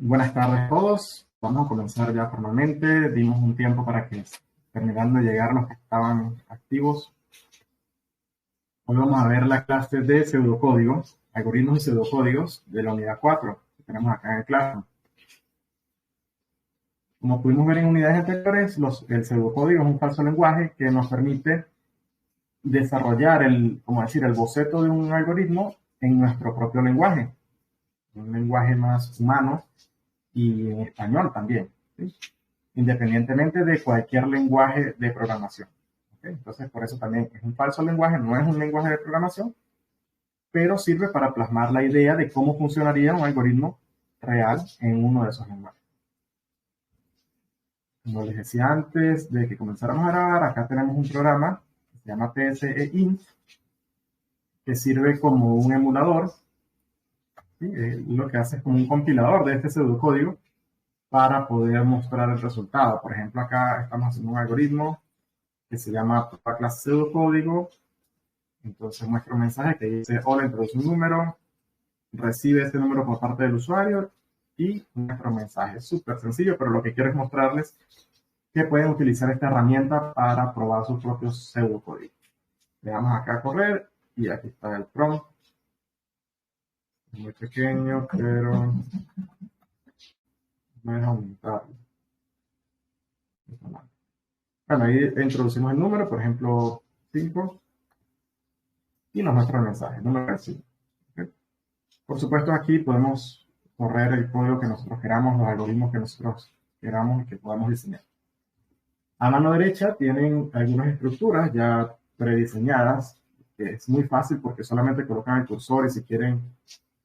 Buenas tardes a todos. Vamos a comenzar ya formalmente. Dimos un tiempo para que terminando de llegar los que estaban activos. Hoy vamos a ver la clase de pseudocódigos, algoritmos y pseudocódigos de la unidad 4 que tenemos acá en el Classroom. Como pudimos ver en unidades anteriores, el pseudocódigo es un falso lenguaje que nos permite desarrollar el boceto de un algoritmo en nuestro propio lenguaje, un lenguaje más humano y en español también, ¿sí? Independientemente de cualquier lenguaje de programación. ¿Okay? Entonces, por eso también es un falso lenguaje, no es un lenguaje de programación, pero sirve para plasmar la idea de cómo funcionaría un algoritmo real en uno de esos lenguajes. Como les decía antes de que comenzáramos a grabar, acá tenemos un programa que se llama PSEInt, que sirve como un emulador, ¿sí? Lo que hace es como un compilador de este pseudocódigo para poder mostrar el resultado. Por ejemplo, acá estamos haciendo un algoritmo que se llama clase pseudocódigo. Entonces muestra un mensaje que dice: hola, introduce un número, recibe este número por parte del usuario y muestra un mensaje. Es súper sencillo, pero lo que quiero es mostrarles que pueden utilizar esta herramienta para probar sus propios pseudocódigos. Le damos acá a correr y aquí está el prompt. Es muy pequeño, pero me deja aumentarlo. Bueno, ahí introducimos el número, por ejemplo, 5, y nos muestra el mensaje, número 5. ¿Okay? Por supuesto, aquí podemos correr el código que nosotros queramos, los algoritmos que nosotros queramos y que podamos diseñar. A mano derecha tienen algunas estructuras ya prediseñadas, que es muy fácil porque solamente colocan el cursor y si quieren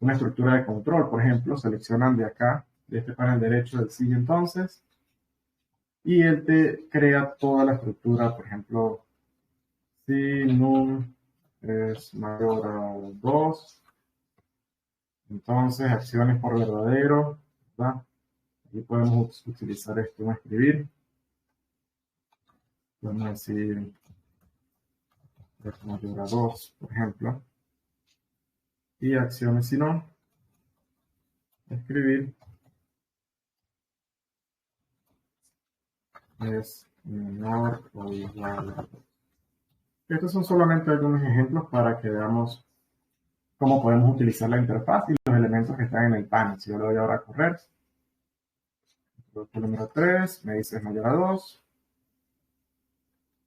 una estructura de control, por ejemplo, seleccionan de acá, de este panel derecho del sigue entonces, y él te crea toda la estructura, por ejemplo, si num es mayor a 2, entonces acciones por verdadero, ¿verdad? Aquí podemos utilizar esto en escribir. Vamos a decir es mayor a 2, por ejemplo. Y acciones si no, escribir es menor o igual a 2. Estos son solamente algunos ejemplos para que veamos cómo podemos utilizar la interfaz y los elementos que están en el panel. Si yo le doy ahora a correr, el número 3, me dice es mayor a 2.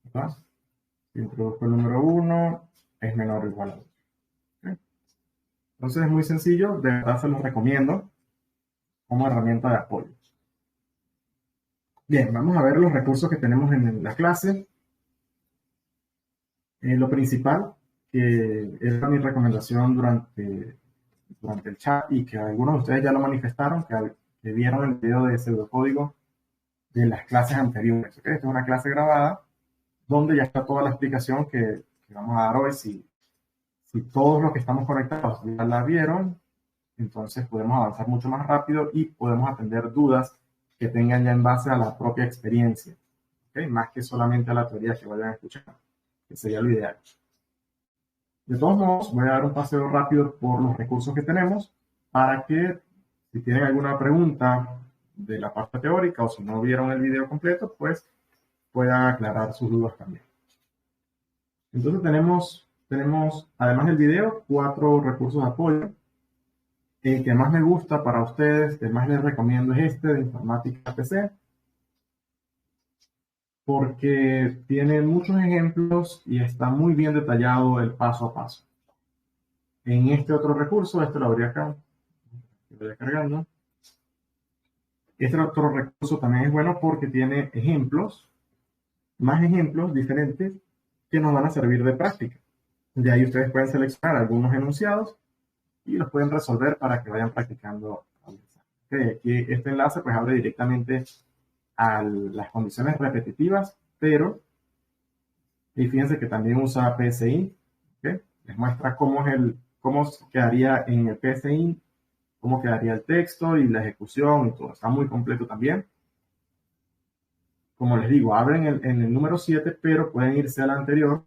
¿Verdad? Si introduzco el número 1, es menor o igual a 2. ¿Okay? Entonces es muy sencillo, de verdad se los recomiendo como herramienta de apoyo. Bien, vamos a ver los recursos que tenemos en la clase. Lo principal, que era mi recomendación durante el chat y que algunos de ustedes ya lo manifestaron, que vieron el video de pseudocódigo de las clases anteriores. ¿Okay? Esta es una clase grabada donde ya está toda la explicación que vamos a dar hoy. Si todos los que estamos conectados ya la vieron, entonces podemos avanzar mucho más rápido y podemos atender dudas que tengan ya en base a la propia experiencia, ¿okay? Más que solamente a la teoría que vayan a escuchar, que sería lo ideal. De todos modos, voy a dar un paseo rápido por los recursos que tenemos para que, si tienen alguna pregunta de la parte teórica o si no vieron el video completo, pues puedan aclarar sus dudas también. Entonces tenemos, además del video, 4 recursos de apoyo. El que más me gusta para ustedes, que más les recomiendo es este de Informática PC, porque tiene muchos ejemplos y está muy bien detallado el paso a paso. En este otro recurso, este lo abrí acá, lo voy cargando. Este otro recurso también es bueno porque tiene ejemplos, más ejemplos diferentes que nos van a servir de práctica. De ahí ustedes pueden seleccionar algunos enunciados y los pueden resolver para que vayan practicando. Okay, aquí este enlace pues abre directamente a las condiciones repetitivas, pero y fíjense que también usa PSI, ¿okay? Les muestra cómo quedaría en el PSI, cómo quedaría el texto y la ejecución y todo. Está muy completo también. Como les digo, abren en el número 7, pero pueden irse al anterior.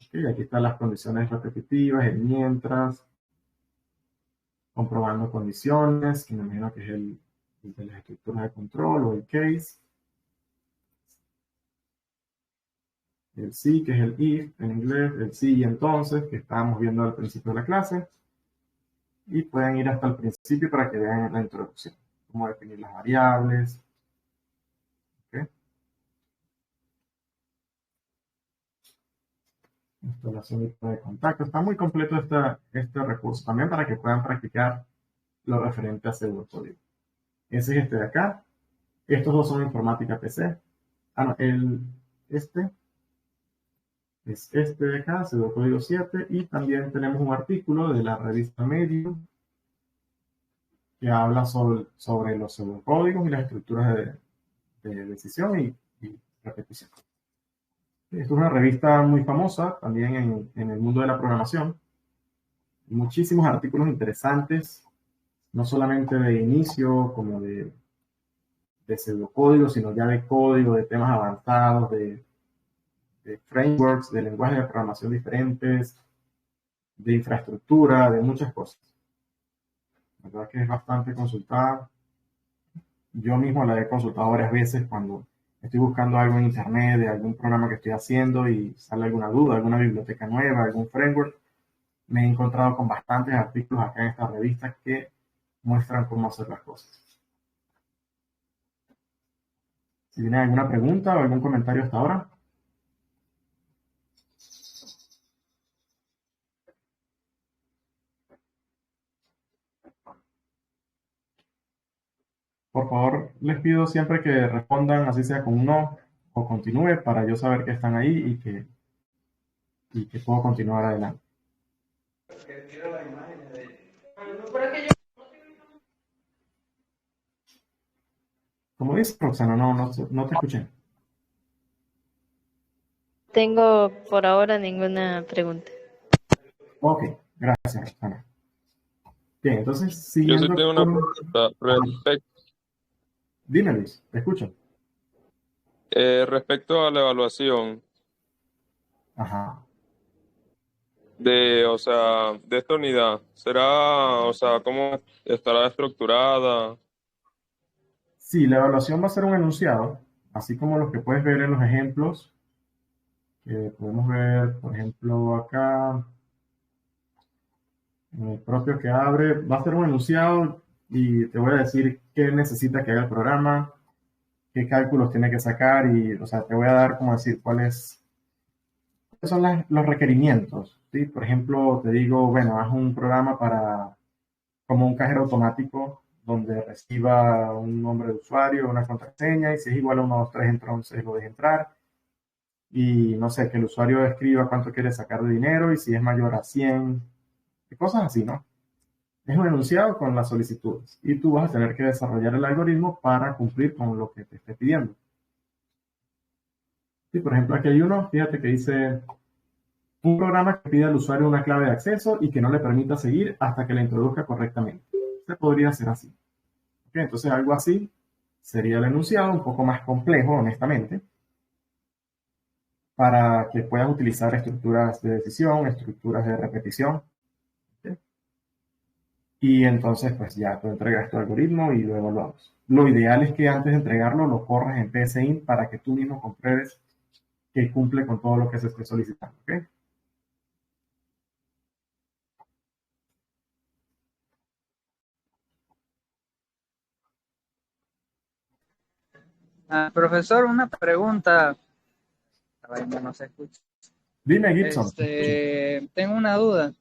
¿Okay? Aquí están las condiciones repetitivas, el mientras. comprobando condiciones, que me imagino que es el de las estructuras de control o el case. El sí, que es el if en inglés, el sí y entonces, que estábamos viendo al principio de la clase. Y pueden ir hasta el principio para que vean la introducción, cómo definir las variables. ¿Okay? Instalación de contacto. Está muy completo este recurso también para que puedan practicar lo referente a pseudocódigo. Ese es este de acá. Estos dos son informática PC. No, este es este de acá, pseudocódigo 7. Y también tenemos un artículo de la revista Medium que habla sobre los pseudocódigos y las estructuras de decisión y repetición. Esto es una revista muy famosa también en el mundo de la programación. Muchísimos artículos interesantes, no solamente de inicio como de pseudocódigo, sino ya de código, de temas avanzados, de frameworks, de lenguajes de programación diferentes, de infraestructura, de muchas cosas. La verdad que es bastante consultada. Yo mismo la he consultado varias veces cuando estoy buscando algo en internet de algún programa que estoy haciendo y sale alguna duda, alguna biblioteca nueva, algún framework. Me he encontrado con bastantes artículos acá en esta revista que muestran cómo hacer las cosas. Si tienen alguna pregunta o algún comentario hasta ahora. Por favor, les pido siempre que respondan, así sea con un no o continúe, para yo saber que están ahí y que puedo continuar adelante. Como dice Roxana, no te escuché. Tengo por ahora ninguna pregunta. Ok, gracias, Roxana. Bien, entonces, Yo sí siguiendo tengo una con... pregunta Dime, Luis, te escucho. respecto a la evaluación Ajá. o sea, de esta unidad. ¿Será, o sea, cómo estará estructurada? Sí, la evaluación va a ser un enunciado, así como los que puedes ver en los ejemplos, que podemos ver, por ejemplo, acá, en el propio que abre, va a ser un enunciado y te voy a decir qué necesita que haga el programa, qué cálculos tiene que sacar y, o sea, te voy a dar como decir cuáles son los requerimientos, ¿sí? Por ejemplo, te digo, bueno, haz un programa como un cajero automático donde reciba un nombre de usuario, una contraseña y si es igual a 1, 2, 3, entonces lo deje entrar. Y no sé, que el usuario escriba cuánto quiere sacar de dinero y si es mayor a 100, y cosas así, ¿no? Es un enunciado con las solicitudes y tú vas a tener que desarrollar el algoritmo para cumplir con lo que te esté pidiendo. Sí, por ejemplo, aquí hay uno, fíjate que dice un programa que pide al usuario una clave de acceso y que no le permita seguir hasta que la introduzca correctamente. Se podría hacer así. ¿Okay? Entonces, algo así sería el enunciado, un poco más complejo, honestamente, para que puedas utilizar estructuras de decisión, estructuras de repetición. ¿Okay? Y entonces, pues ya tú entregas tu algoritmo y lo evaluamos. Lo ideal es que antes de entregarlo lo corras en PSInt para que tú mismo compruebes que cumple con todo lo que se esté solicitando. ¿Okay? Profesor, una pregunta. La vaina no se escucha. Dime, Gibson. Tengo una duda.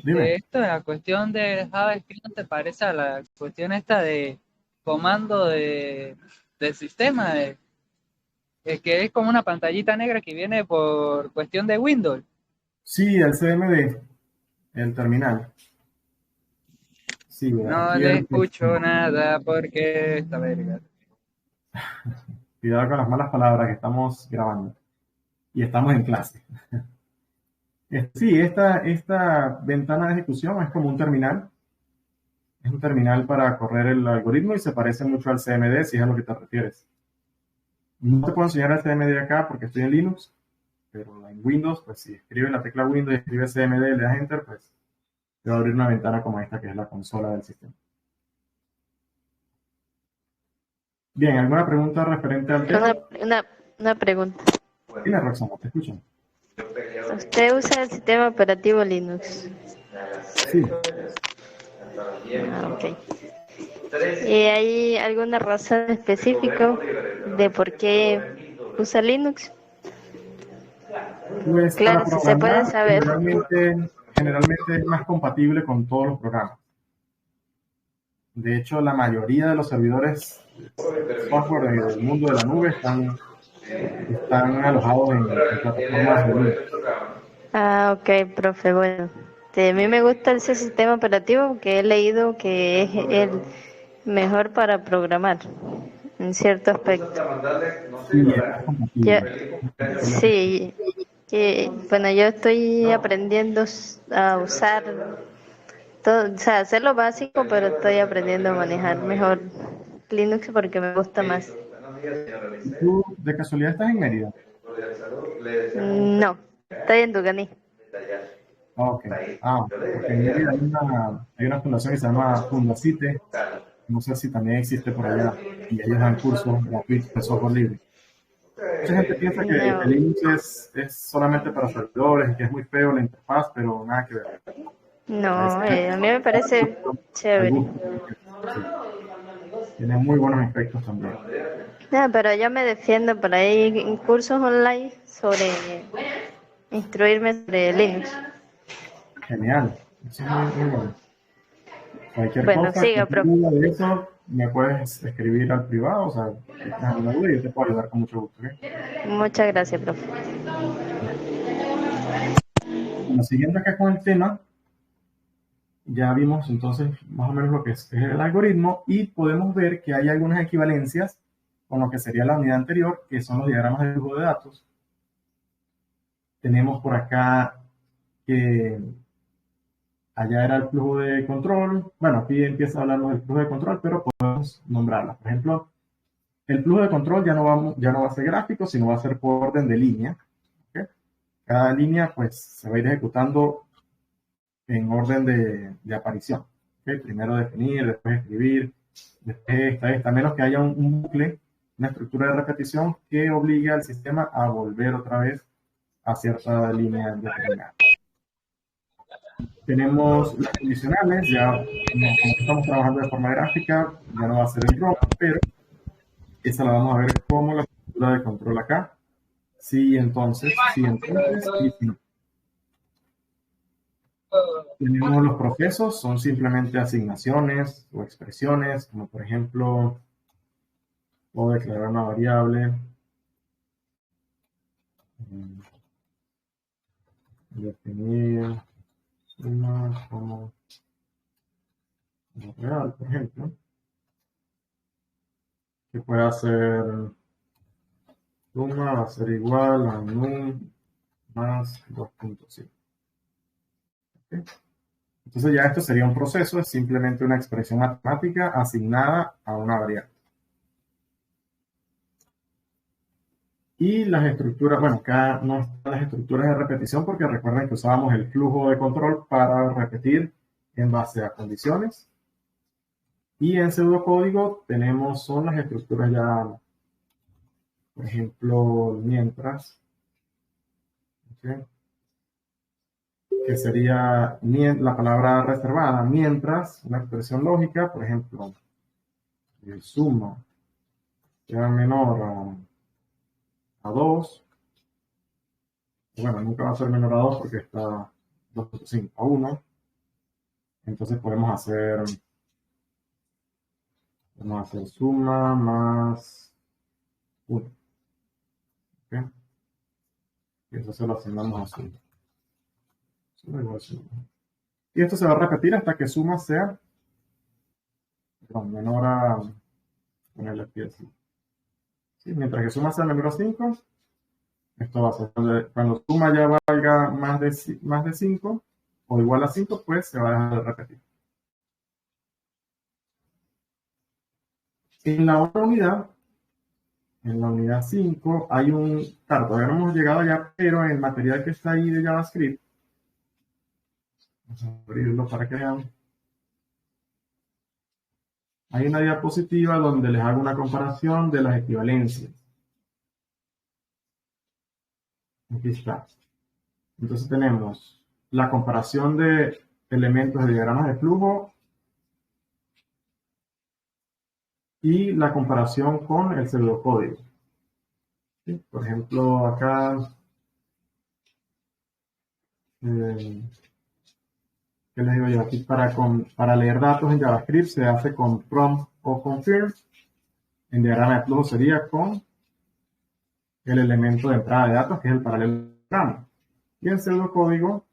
Dime. Esto de la cuestión de JavaScript, ¿no te parece a la cuestión esta de comando del sistema? Que es como una pantallita negra que viene por cuestión de Windows. Sí, el CMD, el terminal. Sí, No aquí le escucho nada porque esta verga. cuidado con las malas palabras que estamos grabando y estamos en clase. Sí, esta ventana de ejecución es como un terminal. Es un terminal para correr el algoritmo y se parece mucho al CMD si es a lo que te refieres. No te puedo enseñar el CMD acá porque estoy en Linux, pero en Windows, pues si escribes la tecla Windows y escribes CMD y le das Enter, pues te va a abrir una ventana como esta, que es la consola del sistema. Bien, ¿alguna pregunta referente al tema? Una pregunta. Dime, Roxana, te escucho. ¿Usted usa el sistema operativo Linux? Sí, Ah, ok. ¿Y hay alguna razón específica de por qué usa Linux? pues para Claro, si se puede programar, saber. generalmente es más compatible con todos los programas. De hecho, la mayoría de los servidores software del mundo de la nube están alojados en plataformas de Linux. Ah, ok, profe, bueno. A mí me gusta ese sistema operativo porque he leído que es el mejor para programar, en cierto aspecto. Sí, es más compatible. Sí, bueno, yo estoy aprendiendo a usar todo, o sea, hacer lo básico, pero estoy aprendiendo a manejar mejor Linux porque me gusta más. ¿Tú de casualidad estás en Mérida? No, estoy en Duganí. Ok. Porque en Mérida hay una fundación que se llama Fundacite. No sé si también existe por allá. Y ellos dan cursos gratuitos de software libre. Mucha gente piensa que No, Linux es solamente para servidores y que es muy feo la interfaz, pero nada que ver. Es no, a mí me parece al chévere. gusto. Sí, tiene muy buenos efectos también. No, pero yo me defiendo por ahí en cursos online sobre instruirme sobre Linux. Genial. Eso es muy, muy bueno. Cualquier Bueno, cosa, siga, cualquier profe. duda de eso, me puedes escribir al privado, o sea, si tienes alguna duda, yo te puedo ayudar con mucho gusto. ¿Ok? Muchas gracias, profe. Bueno, siguiendo acá con el tema, ya vimos entonces más o menos lo que es el algoritmo y podemos ver que hay algunas equivalencias con lo que sería la unidad anterior, que son los diagramas de flujo de datos. Tenemos por acá que allá era el flujo de control. Bueno, aquí empieza a hablarnos del flujo de control, pero podemos nombrarlas. Por ejemplo, el flujo de control ya no va a ser gráfico, sino va a ser por orden de línea. ¿Ok? Cada línea pues se va a ir ejecutando en orden de aparición. ¿Ok? Primero definir, después escribir, después esta, a menos que haya un bucle, una estructura de repetición que obligue al sistema a volver otra vez a cierta línea determinada. Tenemos las condicionales, ya como estamos trabajando de forma gráfica, ya no va a ser el ROM, pero esa la vamos a ver como la estructura de control acá. Sí, entonces, y sí. Tenemos los procesos, son simplemente asignaciones o expresiones, como por ejemplo, puedo declarar una variable, definir una como real, por ejemplo, que pueda ser suma va a ser igual a num más 2.5. ¿Okay? Entonces ya esto sería un proceso, es simplemente una expresión matemática asignada a una variable. Y las estructuras, bueno, acá no están las estructuras de repetición porque recuerden que usábamos el flujo de control para repetir en base a condiciones. Y en pseudocódigo son las estructuras ya, por ejemplo, mientras, ¿okay? Que sería la palabra reservada, mientras una expresión lógica, por ejemplo, suma sea menor a 2, bueno, nunca va a ser menor a 2 porque está 2.5 a 1, entonces podemos hacer suma más 1, ¿okay? Y eso se lo asignamos a suma. Suma igual a suma. Y esto se va a repetir hasta que suma sea menor a, ponerle aquí así. ¿Sí? Mientras que suma sea menor a 5, esto va a ser cuando suma ya valga más de 5 o igual a 5, pues se va a dejar de repetir. En la otra unidad, en la unidad 5, claro, todavía no hemos llegado allá, pero en el material que está ahí de JavaScript, Vamos a abrirlo para que vean. Hay una diapositiva donde les hago una comparación de las equivalencias. Aquí está. Entonces tenemos la comparación de elementos de diagramas de flujo y la comparación con el pseudocódigo. ¿Sí? Por ejemplo, acá ¿qué les digo yo? Aquí para leer datos en JavaScript se hace con prompt o confirm. En diagrama de flujo sería con el elemento de entrada de datos, que es el paralelogramo. Y en pseudocódigo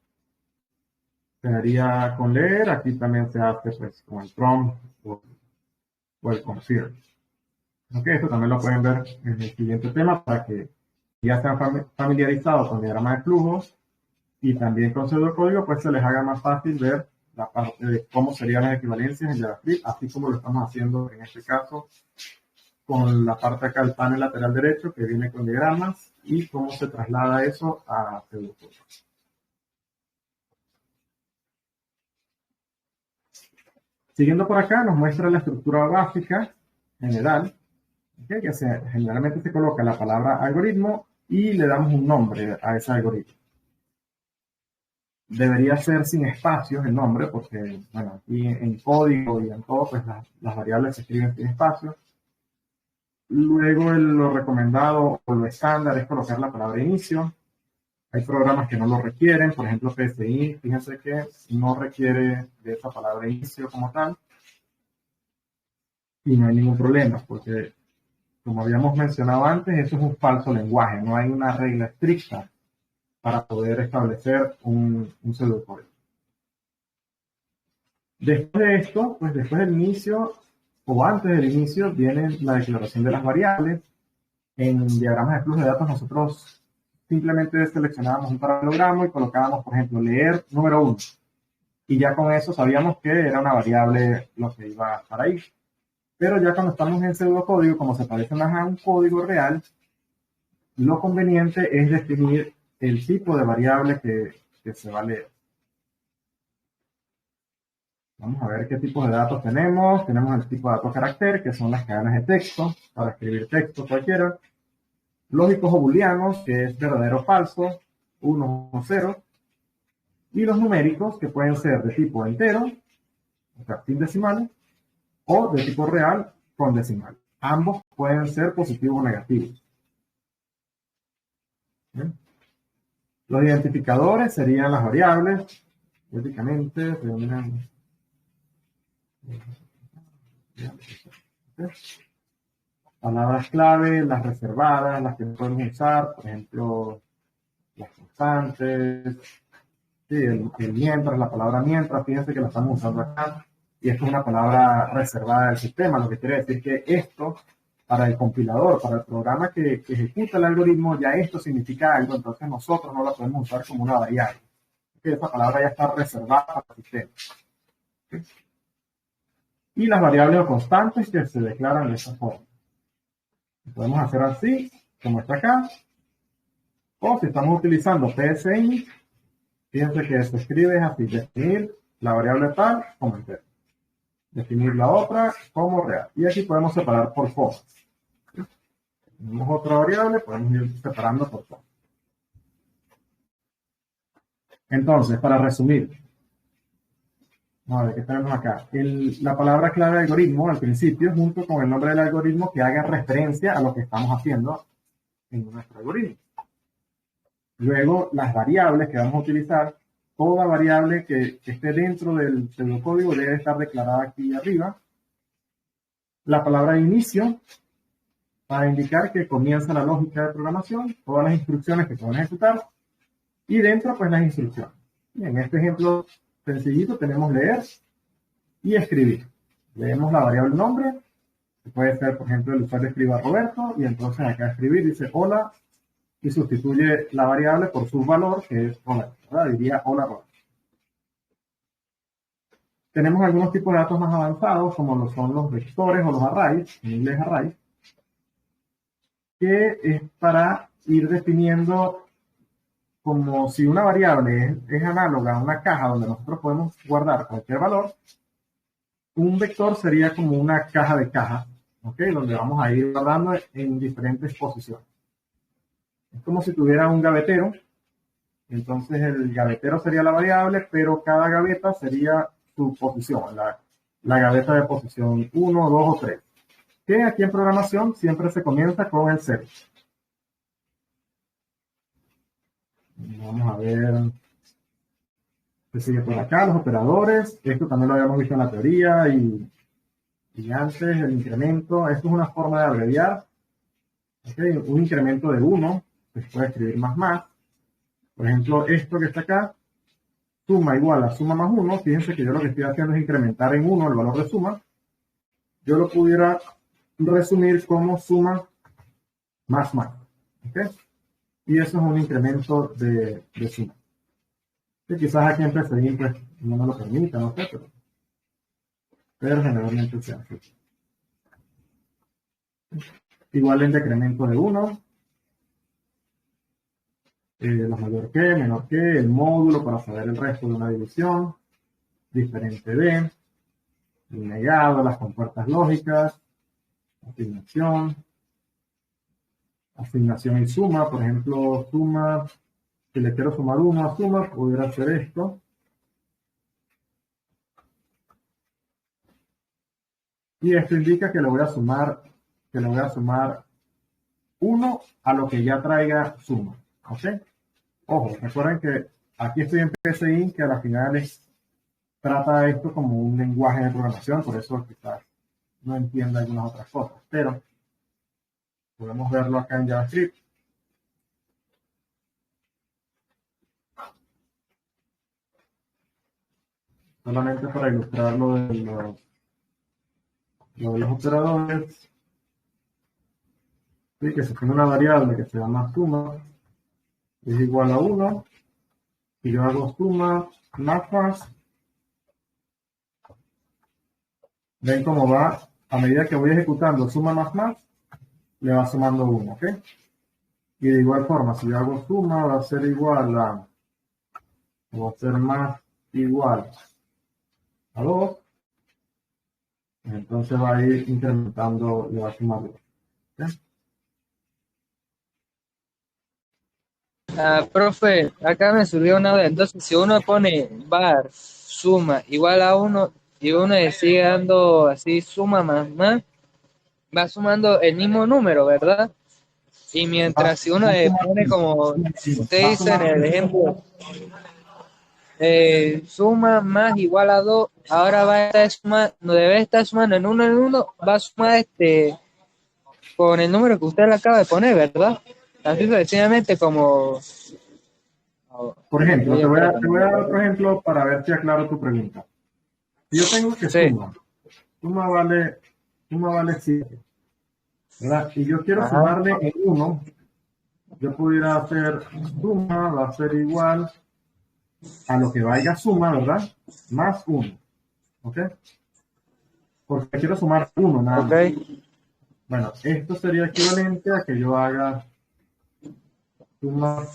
se haría con leer. Aquí también se hace pues con el prompt o el confirm. Okay, esto también lo pueden ver en el siguiente tema para que ya estén familiarizados con diagrama de flujo y también con pseudocódigo, pues se les haga más fácil ver la parte de cómo serían las equivalencias en JavaScript, así como lo estamos haciendo en este caso con la parte acá del panel lateral derecho que viene con diagramas y cómo se traslada eso a pseudocódigo. Siguiendo por acá nos muestra la estructura básica general, ¿okay? Que generalmente se coloca la palabra algoritmo y le damos un nombre a ese algoritmo. Debería ser sin espacios el nombre, porque, bueno, aquí en código y en todo, pues las variables se escriben sin espacios. Luego, lo recomendado o lo estándar es colocar la palabra inicio. Hay programas que no lo requieren, por ejemplo, PSI, fíjense que no requiere de esa palabra inicio como tal. Y no hay ningún problema, porque, como habíamos mencionado antes, eso es un falso lenguaje, no hay una regla estricta para poder establecer un pseudocódigo. Después de esto, pues después del inicio o antes del inicio viene la declaración de las variables. En diagramas de flujo de datos nosotros simplemente seleccionábamos un paralelogramo y colocábamos, por ejemplo, leer número 1. Y ya con eso sabíamos que era una variable lo que iba a estar ahí. Pero ya cuando estamos en pseudocódigo, como se parece más a un código real, lo conveniente es definir el tipo de variable que se va a leer. Vamos a ver qué tipos de datos tenemos. Tenemos el tipo de datos carácter, que son las cadenas de texto, para escribir texto cualquiera. Lógicos o booleanos, que es verdadero o falso, 1 o 0. Y los numéricos, que pueden ser de tipo entero, o sea, sin decimales, o de tipo real con decimal. Ambos pueden ser positivos o negativos. ¿Bien? Los identificadores serían las variables. Básicamente, palabras clave, las reservadas, las que no podemos usar, por ejemplo, las constantes, sí, el mientras, la palabra mientras, fíjense que la estamos usando acá, y esto es una palabra reservada del sistema, lo que quiere decir que esto, para el compilador, para el programa que ejecuta el algoritmo, ya esto significa algo, entonces nosotros no la podemos usar como una variable. Esa palabra ya está reservada para el sistema. ¿Sí? Y las variables o constantes que se declaran de esta forma. Podemos hacer así, como está acá, o si estamos utilizando PSI, fíjense que se escribe así, definir la variable tal como entero, definir la otra como real. Y aquí podemos separar por cosas. Tenemos otra variable, podemos ir separando por cosas. Entonces, para resumir, vamos a ver qué tenemos acá. La palabra clave algoritmo al principio, junto con el nombre del algoritmo, que haga referencia a lo que estamos haciendo en nuestro algoritmo. Luego, las variables que vamos a utilizar, toda variable que esté dentro del pseudocódigo debe estar declarada aquí arriba. La palabra de inicio, para indicar que comienza la lógica de programación, todas las instrucciones que se van a ejecutar, y dentro, pues, las instrucciones. Y en este ejemplo sencillito tenemos leer y escribir. Leemos la variable nombre, que puede ser, por ejemplo, el usuario escriba Roberto, y entonces acá escribir dice hola, y sustituye la variable por su valor, que es Roberto, ¿verdad? Diría hola Roberto. Tenemos algunos tipos de datos más avanzados, como lo son los vectores o los arrays, en inglés array, que es para ir definiendo como si una variable es análoga a una caja donde nosotros podemos guardar cualquier valor, un vector sería como una caja de cajas, ¿ok? Donde vamos a ir guardando en diferentes posiciones. Es como si tuviera un gavetero. Entonces el gavetero sería la variable, pero cada gaveta sería su posición, la gaveta de posición 1, 2 o 3. Que aquí en programación siempre se comienza con el 0. Vamos a ver qué sigue por acá, los operadores. Esto también lo habíamos visto en la teoría y antes, el incremento. Esto es una forma de abreviar. ¿Okay? Un incremento de 1, se puede escribir más. Por ejemplo, esto que está acá, suma igual a suma más 1. Fíjense que yo lo que estoy haciendo es incrementar en 1 el valor de suma. Yo lo pudiera resumir como suma más. ¿Okay? Y eso es un incremento de suma. Que quizás aquí en PCI pues, no me lo permita, no sé, pero generalmente se hace. Igual en decremento de 1. Los mayor que, menor que, el módulo para saber el resto de una división, diferente de, el negado, las compuertas lógicas, asignación y suma. Por ejemplo, suma, si le quiero sumar 1 a suma, pudiera hacer esto. Y esto indica que le voy a sumar 1 a lo que ya traiga suma. ¿Ok? Ojo, recuerden que aquí estoy en PSI, que a la final trata esto como un lenguaje de programación, por eso quizás no entienda algunas otras cosas, pero podemos verlo acá en JavaScript. Solamente para ilustrar lo de los operadores. Sí, que se tiene una variable que se llama suma, es igual a 1, y yo hago suma más. Ven cómo va, a medida que voy ejecutando suma más, le va sumando 1, ¿ok? Y de igual forma, si yo hago suma, va a ser más igual a 2, entonces va a ir incrementando, le va a sumar 2. ¿Okay? Profe, acá me surgió una duda. Entonces, si uno pone var suma igual a 1 y uno le sigue dando así suma más, va sumando el mismo número, ¿verdad? Y mientras si uno le pone como usted dice en el ejemplo, suma más igual a 2, ahora va a estar sumando, no debe estar sumando en uno, va a sumar con el número que usted le acaba de poner, ¿verdad? Así sucesivamente como... Por ejemplo, te voy a dar otro ejemplo para ver si aclaro tu pregunta. Si yo tengo que suma vale 7, ¿verdad? Y yo quiero sumarle en 1, yo pudiera hacer suma, va a ser igual a lo que vaya suma, ¿verdad? Más 1, ¿ok? Porque quiero sumar 1 nada más. Okay. Bueno, esto sería equivalente a que yo haga suma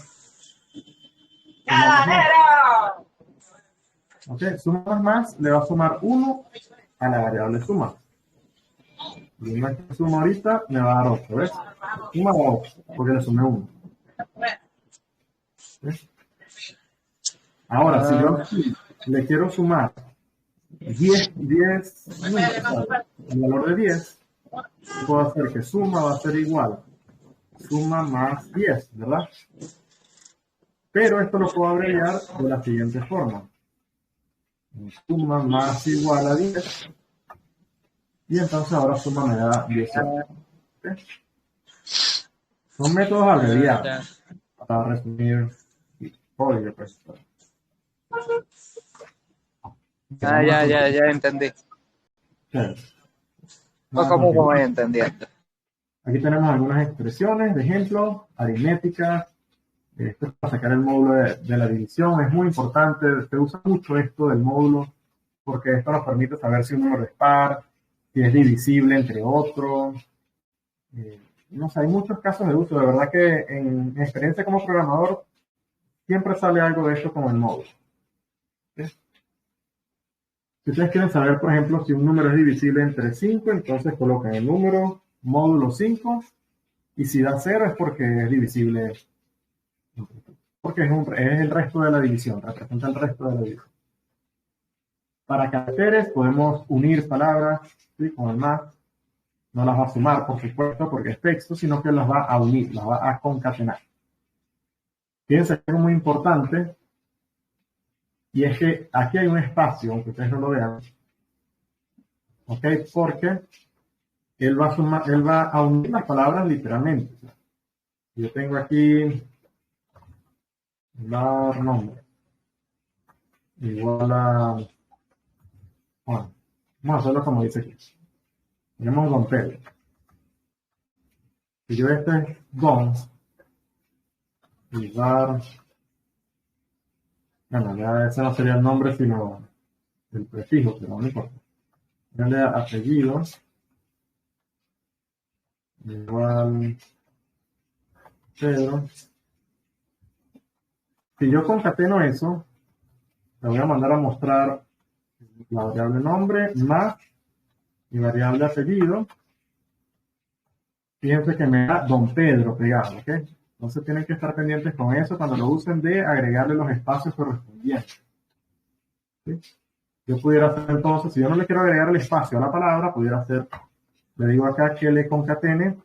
¿ok? Suma más le va a sumar 1 a la variable suma. Y una que suma ahorita me va a dar 8, ¿ves? Suma 8, porque le sumé 1. ¿Ves? Ahora, si yo le quiero sumar 10 el valor de 10, puedo hacer que suma va a ser igual suma más 10, ¿verdad? Pero esto lo puedo abreviar de la siguiente forma. Suma más igual a 10. Y entonces ahora suma me da 18. ¿Okay? Son métodos abreviados para resumir código. Pues. Ya entendí. ¿Cómo voy entendiendo? Aquí tenemos algunas expresiones de ejemplo, aritméticas. Esto es para sacar el módulo de la división. Es muy importante, se usa mucho esto del módulo porque esto nos permite saber si un número es par, si es divisible entre otros. No sé, hay muchos casos de uso. De verdad que en experiencia como programador siempre sale algo de esto con el módulo. ¿Sí? Si ustedes quieren saber, por ejemplo, si un número es divisible entre 5, entonces colocan el número módulo 5, y si da 0 es porque es divisible, porque es el resto de la división, representa el resto de la división. Para caracteres podemos unir palabras, ¿sí?, con el más. No las va a sumar, por supuesto, porque es texto, sino que las va a unir, las va a concatenar. Fíjense que es muy importante, y es que aquí hay un espacio, aunque ustedes no lo vean, ¿ok? Porque él va a unir las palabras literalmente. Yo tengo aquí dar nombre igual a, bueno, vamos a hacerlo como dice aquí. Tenemos Don Pedro. Si yo este es Don y dar, bueno, ya ese no sería el nombre sino el prefijo, pero no importa. Darle apellido igual Pedro. Si yo concateno eso, le voy a mandar a mostrar la variable nombre más mi variable apellido. Fíjense que me da Don Pedro pegado, ¿ok? Entonces tienen que estar pendientes con eso cuando lo usen, de agregarle los espacios correspondientes. ¿Sí? Yo pudiera hacer entonces, si yo no le quiero agregar el espacio a la palabra, pudiera hacer, le digo acá que le concatene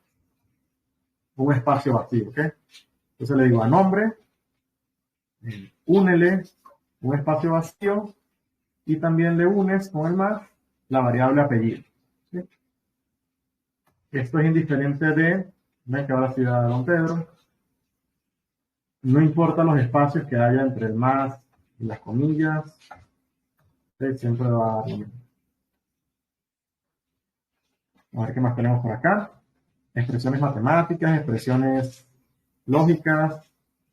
un espacio vacío, ¿ok? Entonces le digo a nombre, únele un espacio vacío, y también le unes con el más la variable apellido. ¿Sí? Esto es indiferente de, ven que ahora sí da Don Pedro, no importa los espacios que haya entre el más y las comillas, ¿sí? Siempre va a dar lo mismo. A ver qué más tenemos por acá. Expresiones matemáticas, expresiones lógicas.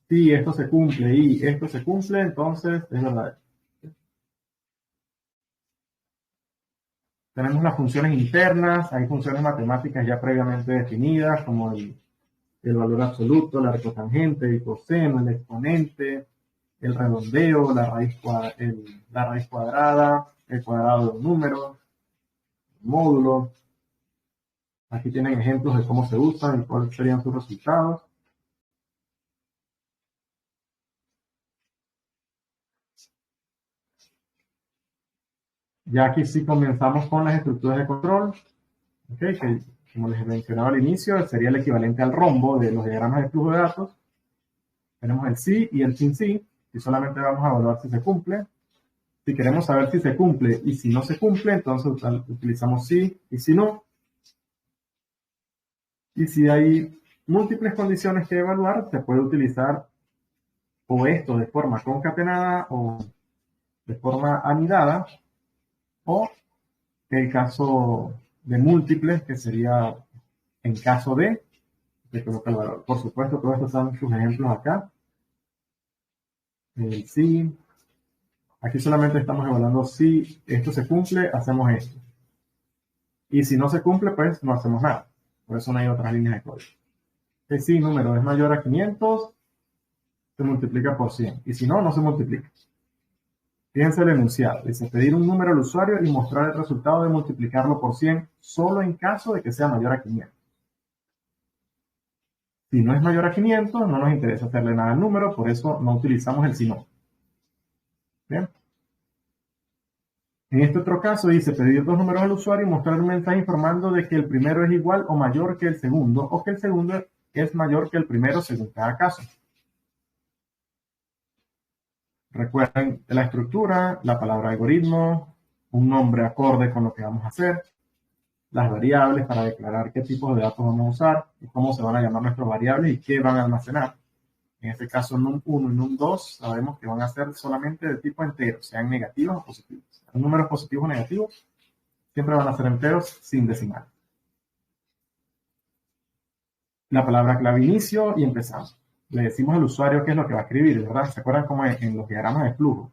Si esto se cumple y esto se cumple, entonces es verdadero. Tenemos las funciones internas, hay funciones matemáticas ya previamente definidas, como el valor absoluto, la recotangente, el coseno, el exponente, el redondeo, la raíz cuadrada, el cuadrado de un número, el módulo. Aquí tienen ejemplos de cómo se usan y cuáles serían sus resultados. Ya aquí sí comenzamos con las estructuras de control, ¿okay? Que, como les mencionaba al inicio, sería el equivalente al rombo de los diagramas de flujo de datos. Tenemos el sí y el sin sí, y solamente vamos a evaluar si se cumple. Si queremos saber si se cumple y si no se cumple, entonces utilizamos sí y si no. Y si hay múltiples condiciones que evaluar, se puede utilizar o esto de forma concatenada o de forma anidada, o el caso de múltiples, que sería en caso de, se coloca el valor. Por supuesto, todos estos son sus ejemplos acá. El sí. Aquí solamente estamos evaluando si esto se cumple, hacemos esto. Y si no se cumple, pues no hacemos nada. Por eso no hay otras líneas de código. Que si número es mayor a 500, se multiplica por 100. Y si no, no se multiplica. Fíjense el enunciado. Dice pedir un número al usuario y mostrar el resultado de multiplicarlo por 100 solo en caso de que sea mayor a 500. Si no es mayor a 500, no nos interesa hacerle nada al número, por eso no utilizamos el si no. Bien. En este otro caso dice pedir dos números al usuario y mostrar un mensaje informando de que el primero es igual o mayor que el segundo, o que el segundo es mayor que el primero según cada caso. Recuerden la estructura, la palabra algoritmo, un nombre acorde con lo que vamos a hacer, las variables para declarar qué tipos de datos vamos a usar y cómo se van a llamar nuestras variables y qué van a almacenar. En este caso, num1 y num2 sabemos que van a ser solamente de tipo entero, sean negativos o positivos. Los números positivos o negativos siempre van a ser enteros sin decimal. La palabra clave inicio y empezamos. Le decimos al usuario qué es lo que va a escribir, ¿verdad? ¿Se acuerdan cómo en los diagramas de flujo?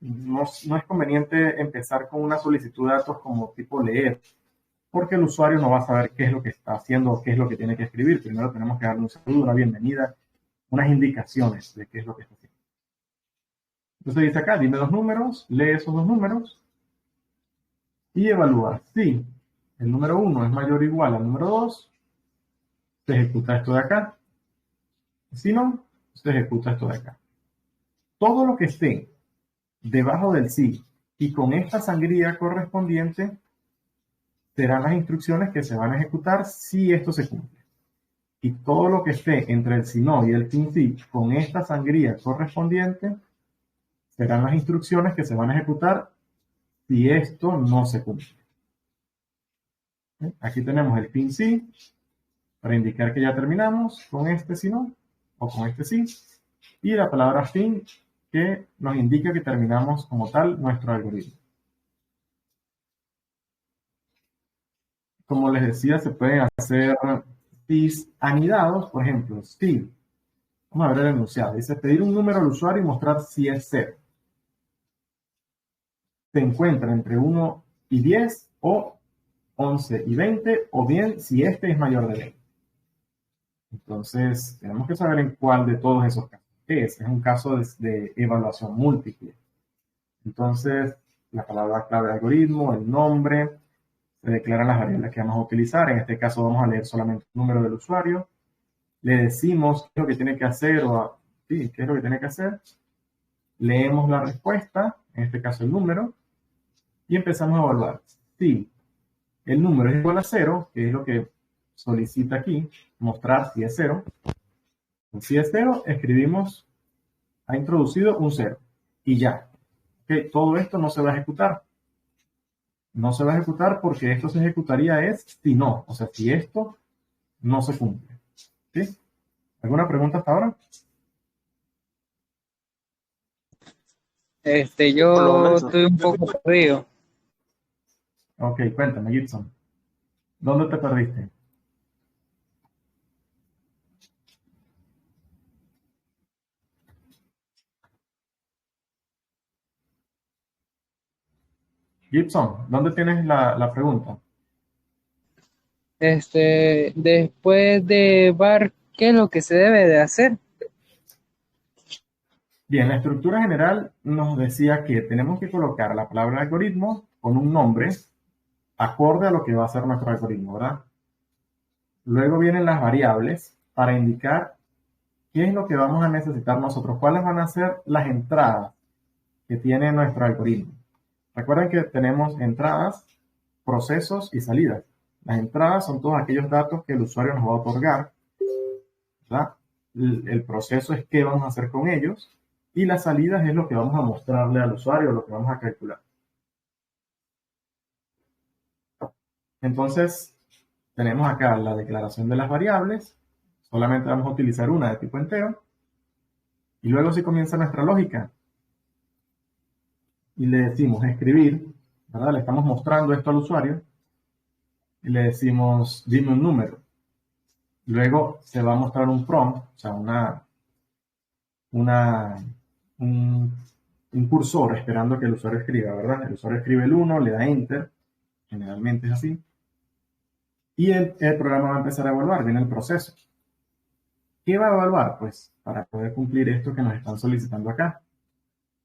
No es conveniente empezar con una solicitud de datos como tipo leer, porque el usuario no va a saber qué es lo que está haciendo o qué es lo que tiene que escribir. Primero tenemos que darle un saludo, una bienvenida, unas indicaciones de qué es lo que está haciendo. Entonces dice acá, dime dos números, lee esos dos números y evalúa. Si el número 1 es mayor o igual al número 2, se ejecuta esto de acá. Si no, se ejecuta esto de acá. Todo lo que esté debajo del sí y con esta sangría correspondiente serán las instrucciones que se van a ejecutar si esto se cumple. Y todo lo que esté entre el si no y el fin sí con esta sangría correspondiente serán las instrucciones que se van a ejecutar si esto no se cumple. Aquí tenemos el fin sí para indicar que ya terminamos con este si no o con este sí, y la palabra fin que nos indica que terminamos como tal nuestro algoritmo. Como les decía, se pueden hacer sys anidados, por ejemplo, si, vamos a ver el enunciado, dice pedir un número al usuario y mostrar si es 0. Se encuentra entre 1 y 10 o 11 y 20, o bien si este es mayor de 20. Entonces, tenemos que saber en cuál de todos esos casos es. Es un caso de evaluación múltiple. Entonces, la palabra clave de algoritmo, el nombre, se declaran las variables que vamos a utilizar. En este caso vamos a leer solamente el número del usuario. Le decimos qué es lo que tiene que hacer sí, qué es lo que tiene que hacer. Leemos la respuesta, en este caso el número, y empezamos a evaluar. Si el número es igual a 0, que es lo que solicita aquí, mostrar si es 0. Si es 0, escribimos, ha introducido un 0. Y ya. Okay, todo esto no se va a ejecutar. No se va a ejecutar porque esto se ejecutaría si no. O sea, si esto no se cumple. ¿Sí? ¿Alguna pregunta hasta ahora? Yo estoy un poco perdido. Ok, cuéntame, Gibson. ¿Dónde te perdiste? Gibson, ¿dónde tienes la pregunta? Después de ver qué es lo que se debe de hacer. Bien, la estructura general nos decía que tenemos que colocar la palabra algoritmo con un nombre acorde a lo que va a ser nuestro algoritmo, ¿verdad? Luego vienen las variables para indicar qué es lo que vamos a necesitar nosotros, cuáles van a ser las entradas que tiene nuestro algoritmo. Recuerden que tenemos entradas, procesos y salidas. Las entradas son todos aquellos datos que el usuario nos va a otorgar, ¿verdad? El proceso es qué vamos a hacer con ellos, y las salidas es lo que vamos a mostrarle al usuario, lo que vamos a calcular. Entonces, tenemos acá la declaración de las variables, solamente vamos a utilizar una de tipo entero, y luego sí comienza nuestra lógica. Y le decimos escribir, ¿verdad? Le estamos mostrando esto al usuario, y le decimos dime un número. Luego se va a mostrar un prompt, o sea, un cursor esperando que el usuario escriba, ¿verdad? El usuario escribe el 1, le da enter, generalmente es así, y el programa va a empezar a evaluar, viene el proceso. ¿Qué va a evaluar? Pues para poder cumplir esto que nos están solicitando acá,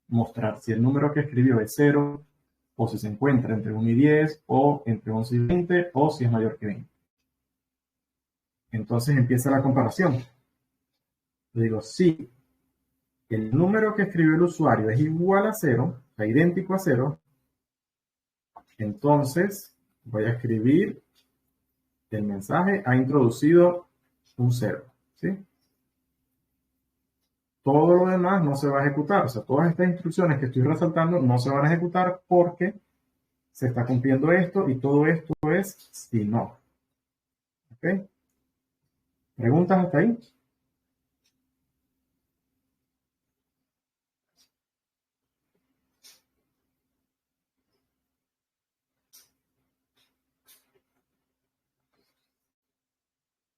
mostrar si el número que escribió es 0, o si se encuentra entre 1 y 10, o entre 11 y 20, o si es mayor que 20. Entonces empieza la comparación. Le digo, si el número que escribió el usuario es igual a 0, o sea, idéntico a 0, entonces voy a escribir el mensaje ha introducido un 0, ¿sí? Todo lo demás no se va a ejecutar, o sea, todas estas instrucciones que estoy resaltando no se van a ejecutar porque se está cumpliendo esto y todo esto es si no. ¿Ok? ¿Preguntas hasta ahí?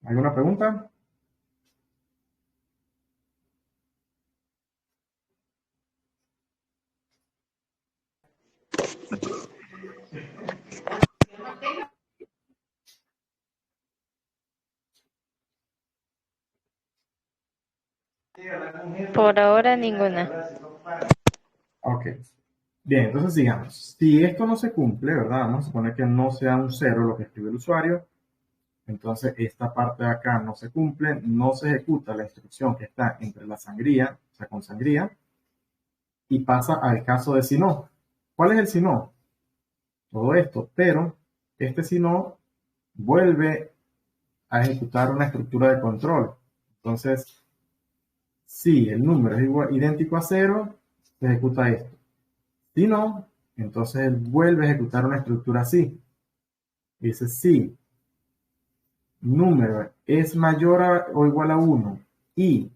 ¿Alguna pregunta? Por ahora ninguna. Ok. Bien, entonces sigamos. Si esto no se cumple, ¿verdad? Vamos a suponer que no sea un cero lo que escribe el usuario. Entonces esta parte de acá no se cumple, no se ejecuta la instrucción que está entre la sangría, o sea, con sangría, y pasa al caso de si no. ¿Cuál es el si no? Todo esto, pero este si no vuelve a ejecutar una estructura de control. Entonces, si el número es idéntico a cero, se ejecuta esto. Si no, entonces él vuelve a ejecutar una estructura así. Dice si número es mayor o igual a 1 y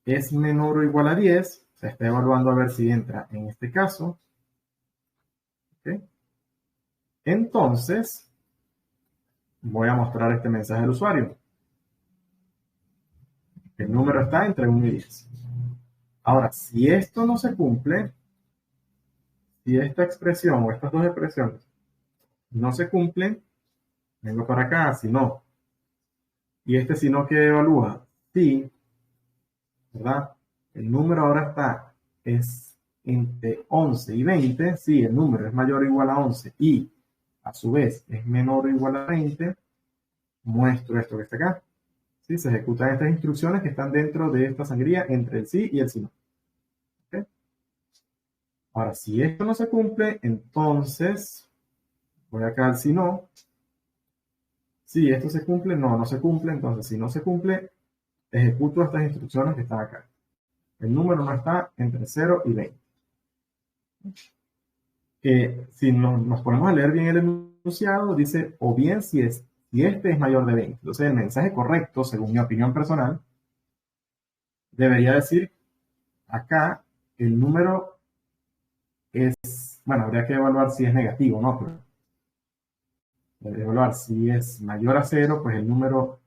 es menor o igual a 10, se está evaluando a ver si entra en este caso. ¿Okay? Entonces, voy a mostrar este mensaje al usuario. El número está entre 1 y 10. Ahora, si esto no se cumple, si esta expresión o estas dos expresiones no se cumplen, vengo para acá, si no. Y este si no que evalúa, si, ¿verdad? El número ahora es entre 11 y 20, si el número es mayor o igual a 11 y a su vez es menor o igual a 20, muestro esto que está acá. ¿Sí? Se ejecutan estas instrucciones que están dentro de esta sangría entre el sí y el si no. ¿Okay? Ahora, si esto no se cumple, entonces voy acá al si no. Si esto se cumple, no se cumple. Entonces, si no se cumple, ejecuto estas instrucciones que están acá. El número no está entre 0 y 20. Si nos ponemos a leer bien el enunciado, dice, o bien si este es mayor de 20. Entonces, el mensaje correcto, según mi opinión personal, debería decir, acá, el número es, bueno, habría que evaluar si es negativo, ¿no? Pero debería evaluar si es mayor a 0, pues el número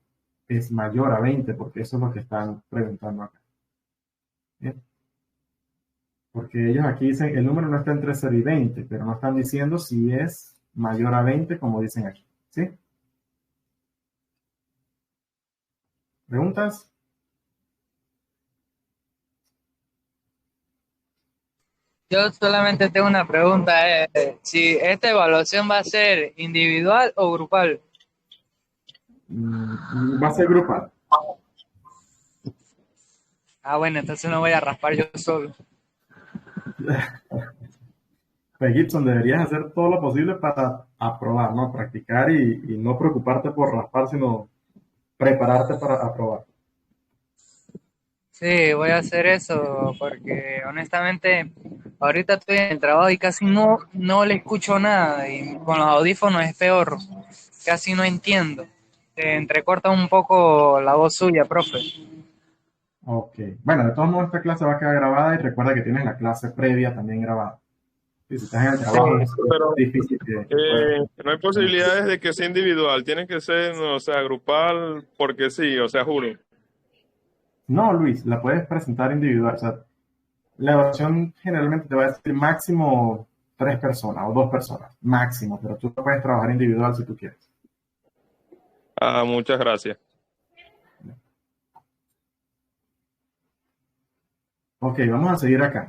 es mayor a 20, porque eso es lo que están preguntando acá. ¿Bien? Porque ellos aquí dicen, el número no está entre 0 y 20, pero no están diciendo si es mayor a 20, como dicen aquí. ¿Sí? ¿Preguntas? Yo solamente tengo una pregunta, si esta evaluación va a ser individual o grupal. Va a ser grupal. Ah, bueno, entonces no voy a raspar yo solo. Pues Gibson, deberías hacer todo lo posible para aprobar, ¿no? Practicar y no preocuparte por raspar, sino prepararte para aprobar. Sí, voy a hacer eso porque honestamente ahorita estoy en el trabajo y casi no le escucho nada y con los audífonos es peor, casi no entiendo. Se entrecorta un poco la voz suya, profe. Ok. Bueno, de todos modos, esta clase va a quedar grabada y recuerda que tienes la clase previa también grabada. Y si estás en el Sí, trabajo, es Pero difícil que puedas. no hay posibilidades de que sea individual, tiene que ser, o sea, grupal, porque sí, o sea, juro. No, Luis, la puedes presentar individual. O sea, la evaluación generalmente te va a decir máximo 3 personas o 2 personas, máximo, pero tú puedes trabajar individual si tú quieres. Ah, muchas gracias. Ok, vamos a seguir acá.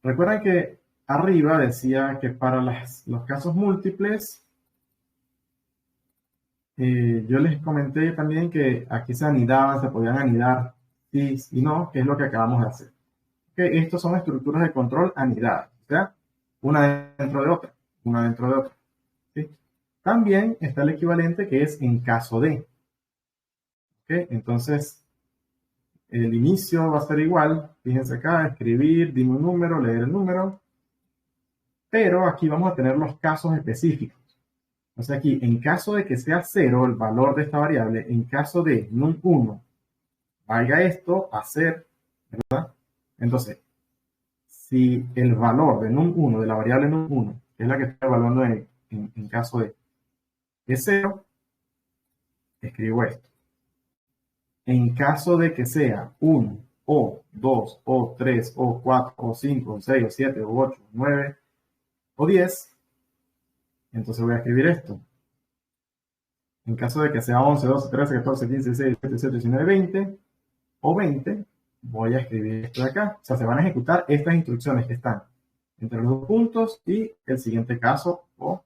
Recuerden que arriba decía que para los casos múltiples, yo les comenté también que aquí se anidaban, se podían anidar sí y no, que es lo que acabamos de hacer. Que estos son estructuras de control anidadas, o sea, una dentro de otra, una dentro de otra. ¿Sí? También está el equivalente que es en caso de. ¿Okay? Entonces, el inicio va a ser igual. Fíjense acá, escribir, dime un número, leer el número. Pero aquí vamos a tener los casos específicos. O sea, aquí, en caso de que sea 0 el valor de esta variable, en caso de num1 valga esto a ser, ¿verdad? Entonces, si el valor de num1, de la variable num1, que es la que estoy evaluando en caso de, es 0, escribo esto. En caso de que sea 1, o 2, o 3, o 4, o 5, o 6, o 7, o 8, o 9, o 10, entonces voy a escribir esto. En caso de que sea 11, 12, 13, 14, 15, 16, 17, 18, 19, 20, o 20, voy a escribir esto de acá. O sea, se van a ejecutar estas instrucciones que están entre los dos puntos y el siguiente caso o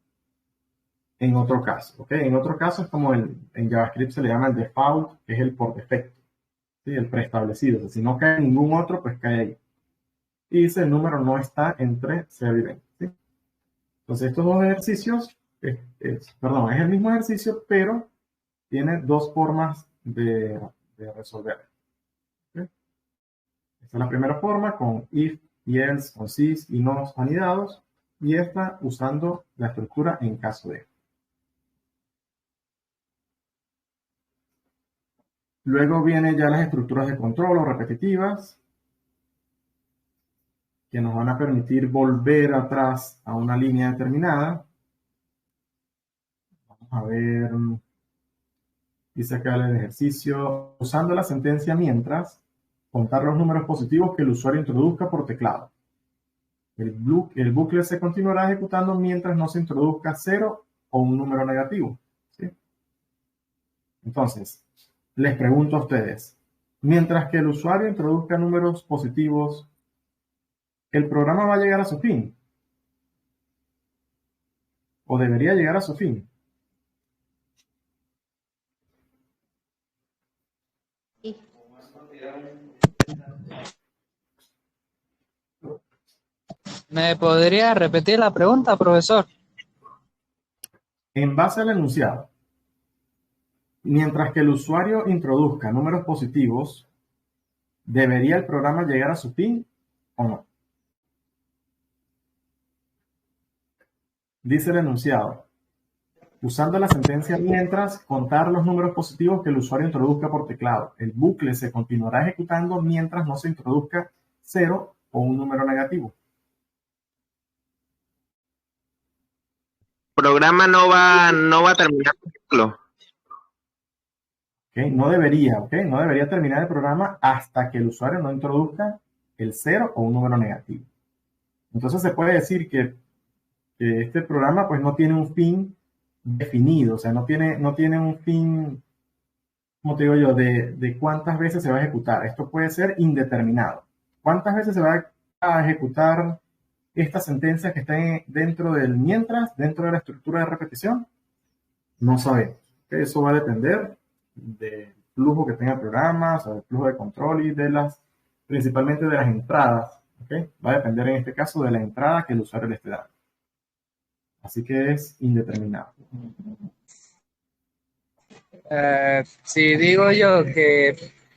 en otro caso. ¿Ok? En otro caso es como en JavaScript se le llama el default, que es el por defecto, ¿sí? El preestablecido. O sea, si no cae ningún otro, pues cae ahí. Y dice el número no está entre 0 y 20. ¿Sí? Entonces estos dos ejercicios, perdón, es el mismo ejercicio, pero tiene dos formas de resolver. ¿Okay? Esta es la primera forma con if y else, con sys y nos anidados, y esta usando la estructura en caso de. Luego vienen ya las estructuras de control o repetitivas, que nos van a permitir volver atrás a una línea determinada. Vamos a ver, dice acá el ejercicio, usando la sentencia mientras, contar los números positivos que el usuario introduzca por teclado. El bucle se continuará ejecutando mientras no se introduzca 0 o un número negativo. ¿Sí? Entonces, les pregunto a ustedes, mientras que el usuario introduzca números positivos, ¿el programa va a llegar a su fin? ¿O debería llegar a su fin? Sí. ¿Me podría repetir la pregunta, profesor? En base al enunciado, mientras que el usuario introduzca números positivos, ¿debería el programa llegar a su fin o no? Dice el enunciado, usando la sentencia mientras, contar los números positivos que el usuario introduzca por teclado. El bucle se continuará ejecutando mientras no se introduzca 0 o un número negativo. Programa no va a terminar el ciclo. ¿Okay? No debería terminar el programa hasta que el usuario no introduzca el 0 o un número negativo. Entonces se puede decir que este programa pues no tiene un fin definido, o sea, no tiene un fin, como te digo yo, de cuántas veces se va a ejecutar. Esto puede ser indeterminado. ¿Cuántas veces se va a ejecutar esta sentencia que está dentro del mientras, dentro de la estructura de repetición? No sabemos. Eso va a depender del flujo que tenga el programa, o sea, del flujo de control y principalmente de las entradas. ¿Okay? Va a depender en este caso de la entrada que el usuario le esté dando. Así que es indeterminado. Si digo yo que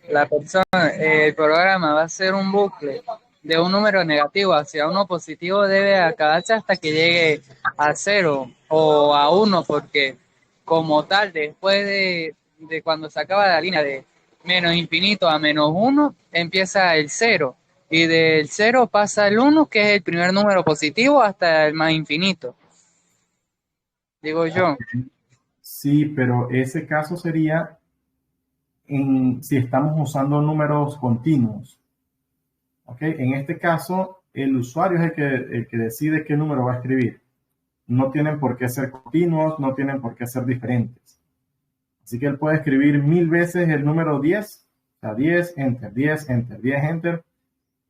el programa va a ser un bucle de un número negativo hacia uno positivo, debe acabarse hasta que llegue a 0 o a 1, porque como tal, después de cuando se acaba la línea de menos infinito a menos 1, empieza el 0. Y del 0 pasa el 1, que es el primer número positivo, hasta el más infinito. Digo yo. Sí, pero ese caso sería si estamos usando números continuos. ¿Okay? En este caso, el usuario es el que decide qué número va a escribir. No tienen por qué ser continuos, no tienen por qué ser diferentes. Así que él puede escribir 1000 veces el número 10, o sea, 10, enter, 10, enter, 10, enter,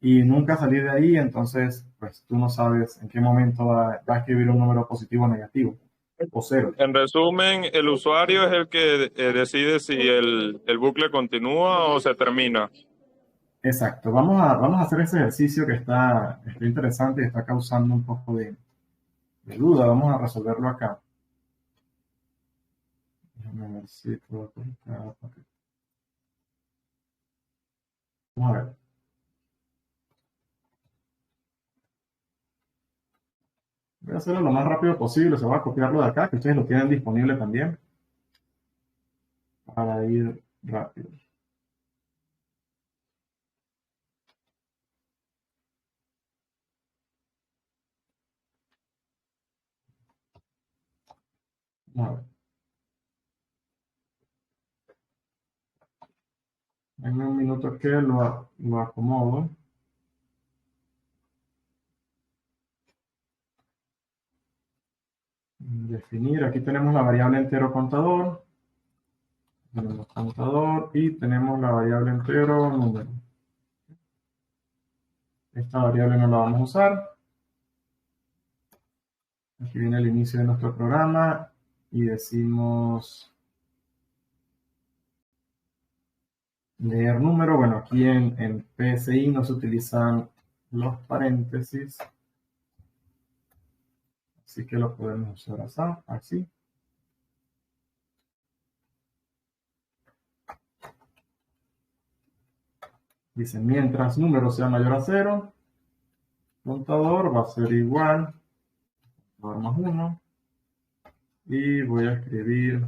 y nunca salir de ahí. Entonces, pues tú no sabes en qué momento va a escribir un número positivo o negativo, o 0. En resumen, el usuario es el que decide si el bucle continúa o se termina. Exacto. Vamos a hacer ese ejercicio que está interesante y está causando un poco de duda. Vamos a resolverlo acá. Déjame ver si puedo conectar. Vamos a ver. Voy a hacerlo lo más rápido posible. Se va a copiarlo de acá, que ustedes lo tienen disponible también. Para ir rápido. Vamos a ver. Denme un minuto que lo acomodo. Definir, aquí tenemos la variable entero contador. Tenemos contador y tenemos la variable entero número. Esta variable no la vamos a usar. Aquí viene el inicio de nuestro programa y decimos leer número. Bueno, aquí en PSI no se utilizan los paréntesis, así que lo podemos usar así. Dice, mientras número sea mayor a 0, contador va a ser igual, contador más 1, y voy a escribir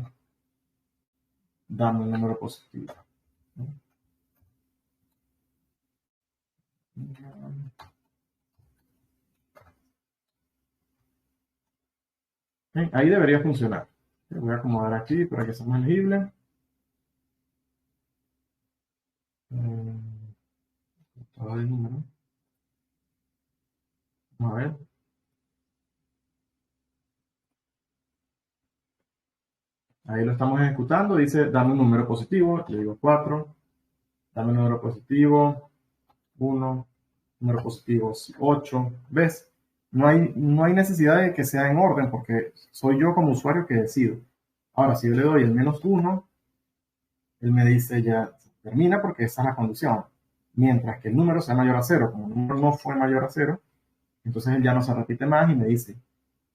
dame un número positivo. Bien, ahí debería funcionar. Voy a acomodar aquí para que sea más legible. Todo el número. Vamos a ver. Ahí lo estamos ejecutando. Dice, dame un número positivo. Le digo 4. Dame un número positivo. 1. Número positivo 8. ¿Ves? No hay necesidad de que sea en orden porque soy yo como usuario que decido. Ahora, si yo le doy el -1, él me dice ya termina porque esa es la condición. Mientras que el número sea mayor a 0, como el número no fue mayor a 0, entonces él ya no se repite más y me dice,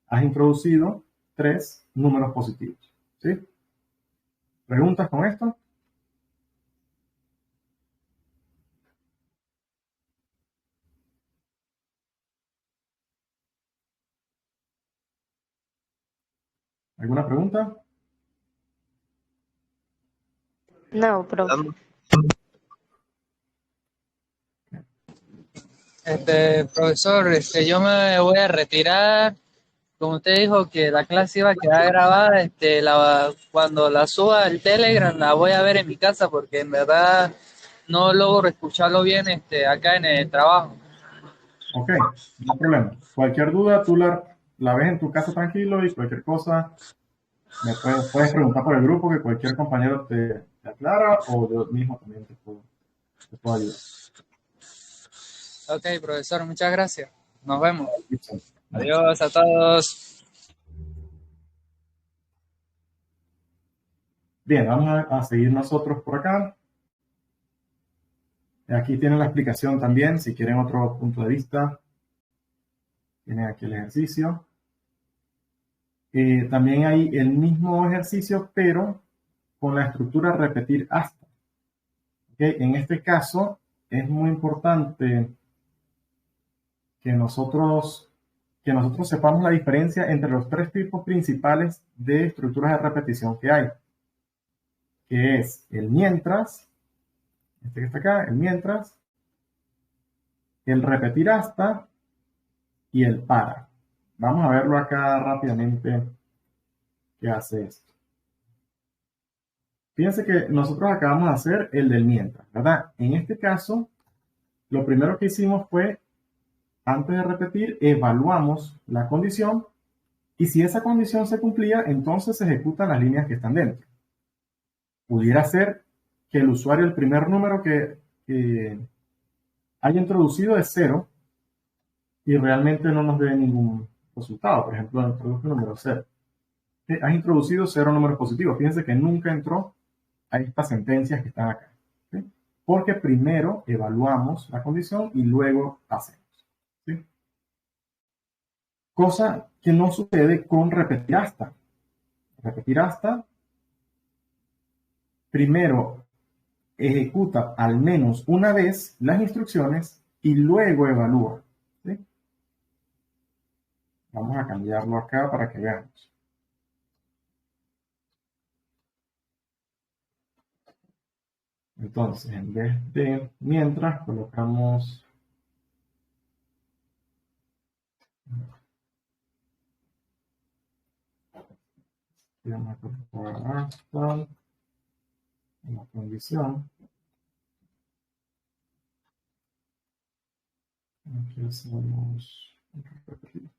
has introducido 3 números positivos. ¿Sí? ¿Preguntas con esto? ¿Alguna pregunta? No, profe. Profesor, yo me voy a retirar. Como usted dijo que la clase iba a quedar grabada, cuando la suba al Telegram la voy a ver en mi casa porque en verdad no logro escucharlo bien acá en el trabajo. Ok, no hay problema. Cualquier duda, tú la ves en tu casa tranquilo y cualquier cosa, puedes preguntar por el grupo que cualquier compañero te aclara o yo mismo también te puedo ayudar. Ok, profesor, muchas gracias. Nos vemos. Listo. Adiós a todos. Bien, vamos a seguir nosotros por acá. Aquí tienen la explicación también, si quieren otro punto de vista. Tienen aquí el ejercicio. También hay el mismo ejercicio, pero con la estructura repetir hasta. ¿Okay? En este caso, es muy importante que nosotros sepamos la diferencia entre los 3 tipos principales de estructuras de repetición que hay, que es el mientras, este que está acá, el mientras, el repetir hasta y el para. Vamos a verlo acá rápidamente qué hace esto. Fíjense que nosotros acabamos de hacer el del mientras, ¿verdad? En este caso, lo primero que hicimos fue, antes de repetir, evaluamos la condición y si esa condición se cumplía, entonces se ejecutan las líneas que están dentro. Pudiera ser que el usuario, el primer número que haya introducido es 0 y realmente no nos dé ningún resultado. Por ejemplo, introduce el número 0. Has introducido 0 números positivos. Fíjense que nunca entró a estas sentencias que están acá. ¿Sí? Porque primero evaluamos la condición y luego hacemos. ¿Sí? Cosa que no sucede con repetir hasta. Repetir hasta, primero ejecuta al menos una vez las instrucciones y luego evalúa. ¿Sí? Vamos a cambiarlo acá para que veamos. Entonces, en vez de mientras, colocamos vamos a colocar hasta la condición. Aquí hacemos repetir.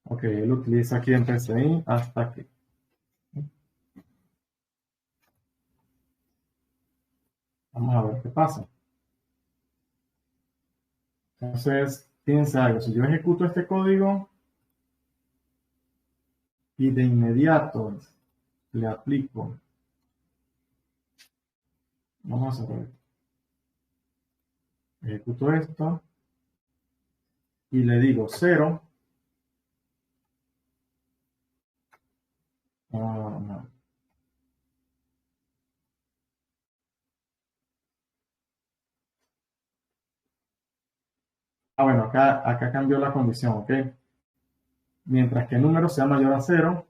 Ok, él utiliza aquí en PCI hasta aquí. Vamos a ver qué pasa. Entonces, fíjense algo. Si yo ejecuto este código y de inmediato le aplico, vamos a ver, ejecuto esto y le digo 0. No. Bueno, acá cambió la condición, ¿ok? Mientras que el número sea mayor a 0,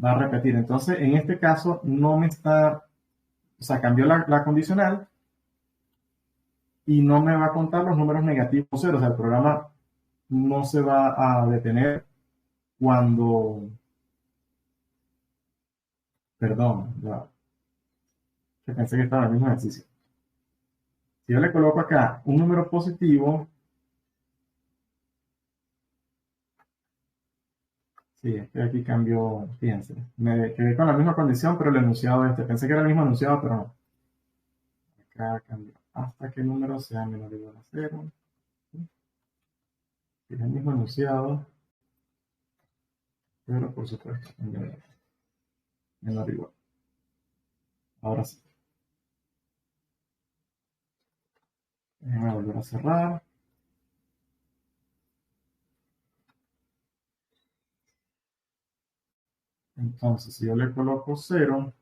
va a repetir. Entonces, en este caso, no me está, o sea, cambió la condicional y no me va a contar los números negativos 0. O sea, el programa no se va a detener cuando, perdón, ya, que pensé que estaba en el mismo ejercicio. Si yo le coloco acá un número positivo, sí, es que aquí cambió, fíjense, me quedé con la misma condición, pero el enunciado pensé que era el mismo enunciado, pero no. Acá cambió, hasta que el número sea menor o igual a 0. Es el mismo enunciado, pero por supuesto, menor o igual. Ahora sí. Déjenme volver a cerrar. Entonces, si yo le coloco 0,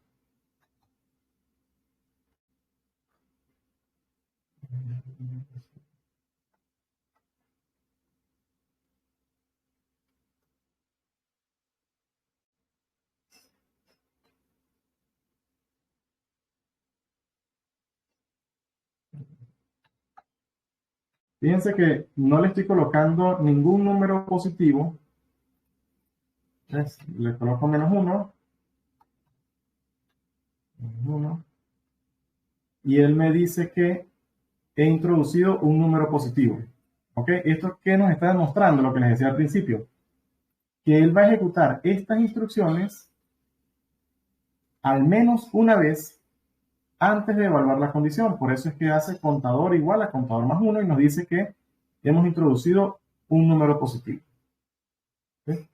fíjense que no le estoy colocando ningún número positivo. ¿Ves? Le coloco -1, y él me dice que he introducido un número positivo. ¿Ok? ¿Esto qué nos está demostrando? Lo que les decía al principio. Que él va a ejecutar estas instrucciones al menos una vez antes de evaluar la condición. Por eso es que hace contador igual a contador más 1 y nos dice que hemos introducido un número positivo. ¿Sí?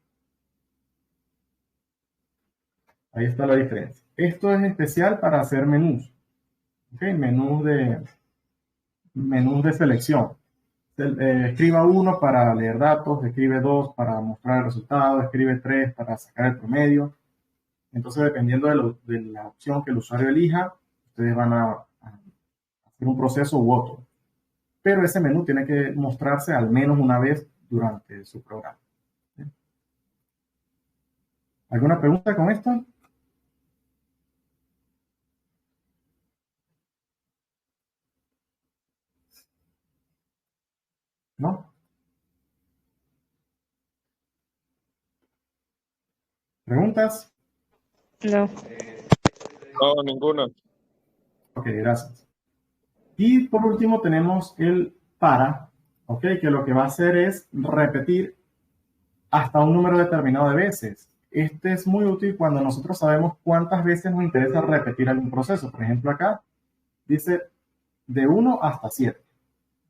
Ahí está la diferencia. Esto es especial para hacer menús. ¿Okay? Menús de selección. Escriba 1 para leer datos, escribe 2 para mostrar el resultado, escribe 3 para sacar el promedio. Entonces, dependiendo de la opción que el usuario elija, ustedes van a hacer un proceso u otro. Pero ese menú tiene que mostrarse al menos una vez durante su programa. ¿Sí? ¿Alguna pregunta con esto? ¿No? ¿Preguntas? No. No, ninguna. Ok, gracias. Y por último tenemos el para, ¿ok? Que lo que va a hacer es repetir hasta un número determinado de veces. Este es muy útil cuando nosotros sabemos cuántas veces nos interesa repetir algún proceso. Por ejemplo, acá dice de 1 hasta 7.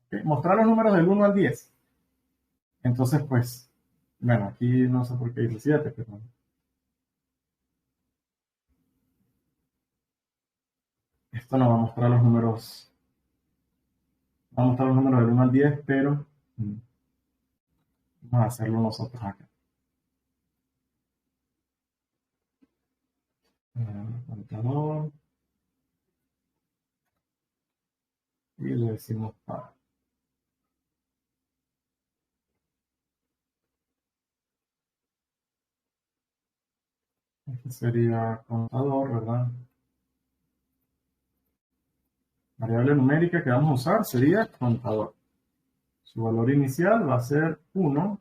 ¿Okay? Mostrar los números del 1 al 10. Entonces, pues, bueno, aquí no sé por qué dice 7, pero esto no va a mostrar los números. Va a mostrar los números del 1 al 10, pero vamos a hacerlo nosotros acá. Contador. Y le decimos para. Este sería contador, ¿verdad? Variable numérica que vamos a usar sería contador. Su valor inicial va a ser 1.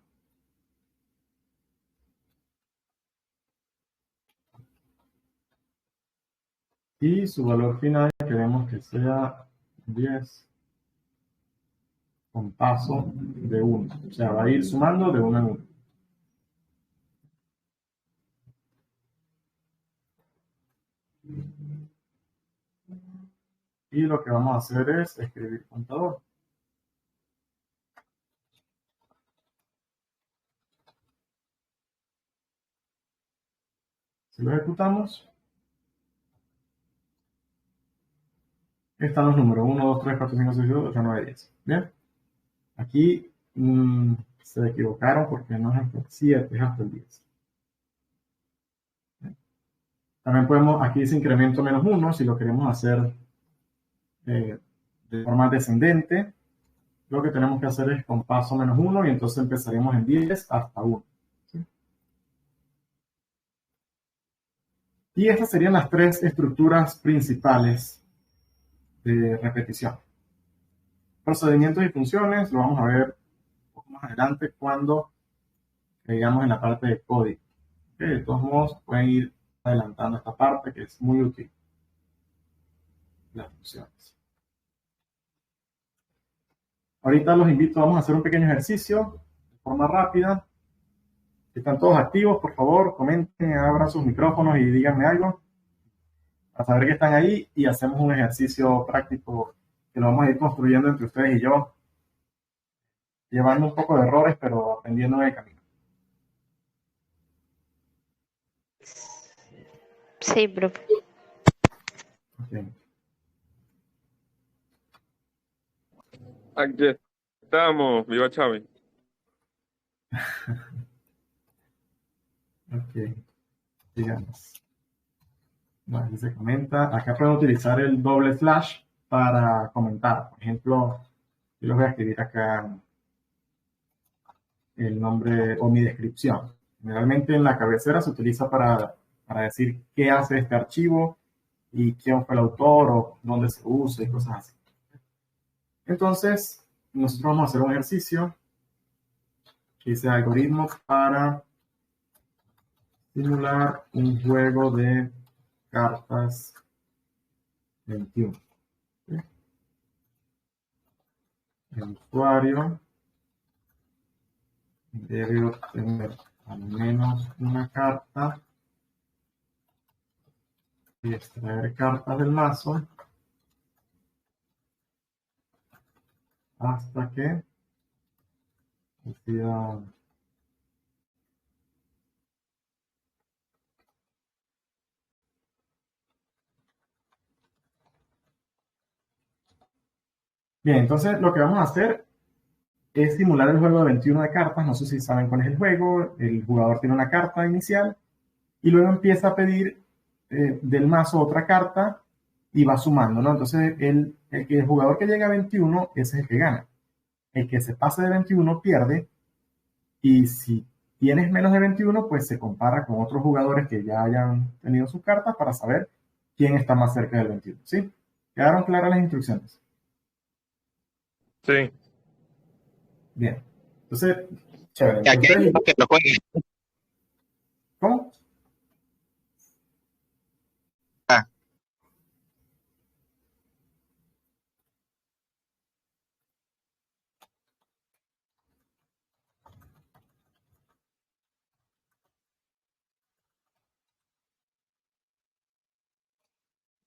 Y su valor final queremos que sea 10 con paso de 1. O sea, va a ir sumando de 1 en 1. Y lo que vamos a hacer es escribir contador. Si lo ejecutamos, están los números 1, 2, 3, 4, 5, 6, 7, 8, 9, 10. Bien. Aquí se equivocaron porque no es hasta el 7, es hasta el 10. También podemos, aquí dice incremento menos 1, si lo queremos hacer de forma descendente, lo que tenemos que hacer es con paso menos 1 y entonces empezaremos en 10 hasta 1. ¿Sí? Y estas serían las tres estructuras principales de repetición. Procedimientos y funciones lo vamos a ver un poco más adelante cuando llegamos en la parte de código. ¿Okay? De todos modos, pueden ir adelantando esta parte que es muy útil. Las funciones. Ahorita los invito, vamos a hacer un pequeño ejercicio de forma rápida. Si están todos activos, por favor, comenten, abran sus micrófonos y díganme algo para saber que están ahí y hacemos un ejercicio práctico que lo vamos a ir construyendo entre ustedes y yo, llevando un poco de errores, pero aprendiendo en el camino. Sí, profe. Okay. Aquí estamos, viva Chávez. Ok, digamos. Bueno, aquí se comenta. Acá pueden utilizar el doble slash para comentar. Por ejemplo, yo les voy a escribir acá el nombre o mi descripción. Generalmente en la cabecera se utiliza para decir qué hace este archivo y quién fue el autor o dónde se usa y cosas así. Entonces, nosotros vamos a hacer un ejercicio que dice algoritmos para simular un juego de cartas 21. ¿Sí? El usuario debe obtener al menos una carta y extraer cartas del mazo hasta que decida bien. Entonces lo que vamos a hacer es simular el juego de 21 de cartas. No sé si saben cuál es el juego. El jugador tiene una carta inicial y luego empieza a pedir del mazo otra carta y va sumando, ¿no? Entonces el jugador que llega a 21, ese es el que gana. El que se pase de 21 pierde, y si tienes menos de 21, pues se compara con otros jugadores que ya hayan tenido sus cartas para saber quién está más cerca del 21. ¿Sí? ¿Quedaron claras las instrucciones? Sí. Bien. Entonces, chévere. Ya que que lo juegue. ¿Cómo? Ah,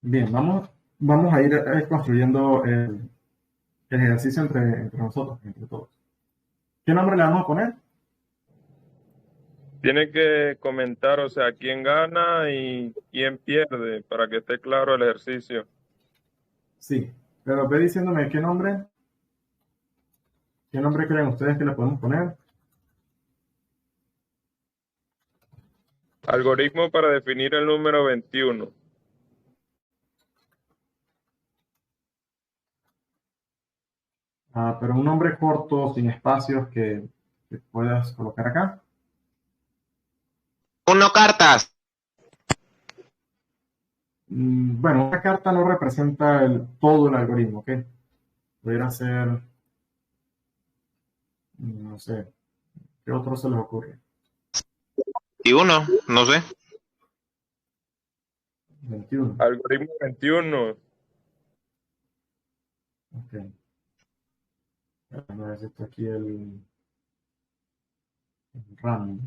Bien, vamos a ir construyendo el ejercicio entre nosotros, entre todos. ¿Qué nombre le vamos a poner? Tiene que comentar, o sea, quién gana y quién pierde para que esté claro el ejercicio. Sí, pero ve diciéndome qué nombre creen ustedes que le podemos poner. Algoritmo para definir el número 21. Pero un nombre corto, sin espacios, que puedas colocar acá. 1 cartas. Bueno, una carta no representa todo el algoritmo, ¿ok? Pudiera ser, no sé, ¿qué otro se les ocurre? Y 1, no sé. 21. Algoritmo 21. Ok. Déjame ver si está aquí el random.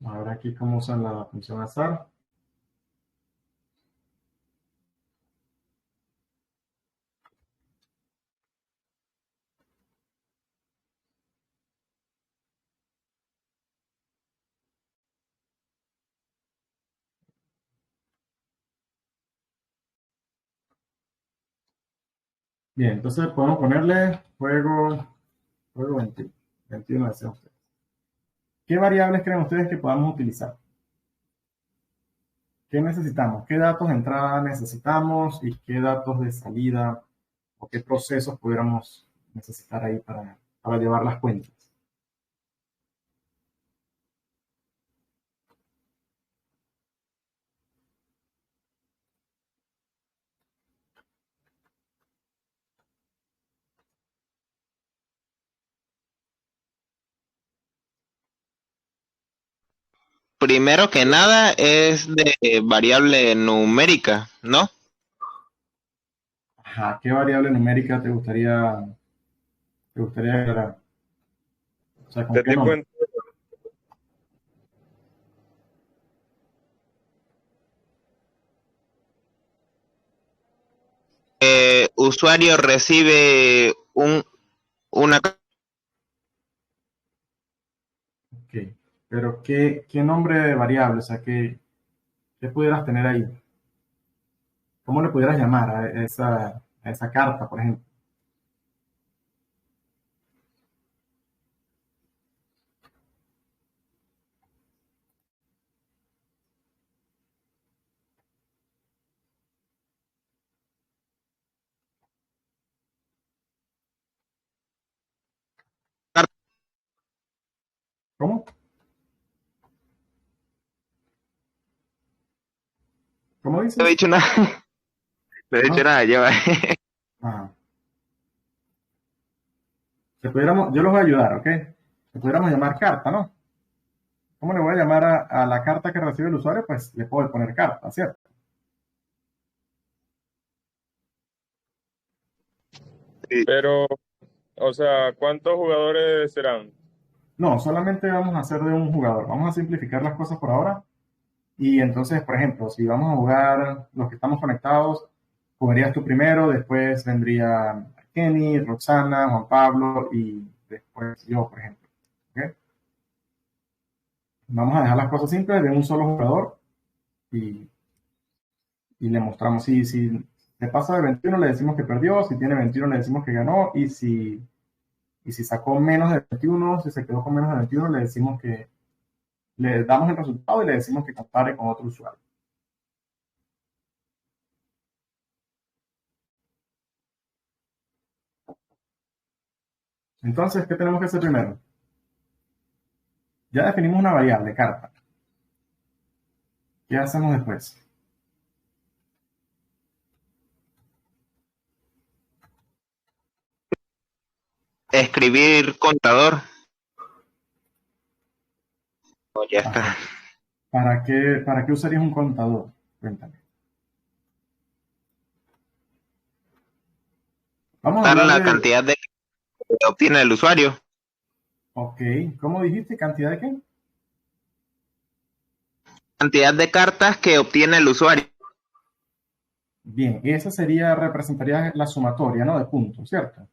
A ver aquí cómo usan la función azar. Bien, entonces podemos ponerle juego 21. 21 desean ustedes. ¿Qué variables creen ustedes que podamos utilizar? ¿Qué necesitamos? ¿Qué datos de entrada necesitamos y qué datos de salida o qué procesos pudiéramos necesitar ahí para llevar las cuentas? Primero que nada es de variable numérica, ¿no? Ajá, ¿qué variable numérica te gustaría agregar? O sea, ¿con ¿De qué tipo nombre? Usuario recibe una Ok, pero ¿qué nombre de variable? O sea, ¿qué pudieras tener ahí? ¿Cómo le pudieras llamar a esa carta, por ejemplo? carta. ¿Cómo? ¿Cómo No he dices? dicho nada, no he dicho No. nada, ya va. Ajá. Yo los voy a ayudar, ¿ok? Le pudiéramos llamar carta, ¿no? ¿Cómo le voy a llamar a la carta que recibe el usuario? Pues le puedo poner carta, ¿cierto? Pero, o sea, ¿cuántos jugadores serán? No, solamente vamos a hacer de un jugador. Vamos a simplificar las cosas por ahora. Y entonces, por ejemplo, si vamos a jugar los que estamos conectados, jugarías tú primero, después vendría Kenny, Roxana, Juan Pablo y después yo, por ejemplo. ¿Ok? Vamos a dejar las cosas simples de un solo jugador y, y le mostramos si le pasa de 21 le decimos que perdió, si tiene 21 le decimos que ganó y si sacó menos de 21, si se quedó con menos de 21 le decimos que le damos el resultado y le decimos que compare con otro usuario. Entonces, ¿qué tenemos que hacer primero? Ya definimos una variable, carta. ¿Qué hacemos después? Escribir contador. Oh, ya Ajá. está. ¿Para qué usarías un contador? Cuéntame. Vamos a Dar hablar la de, cantidad de que obtiene el usuario. ok, ¿cómo dijiste? ¿Cantidad de qué? Cantidad de cartas que obtiene el usuario. Bien, esa representaría la sumatoria, ¿no? De puntos, ¿cierto?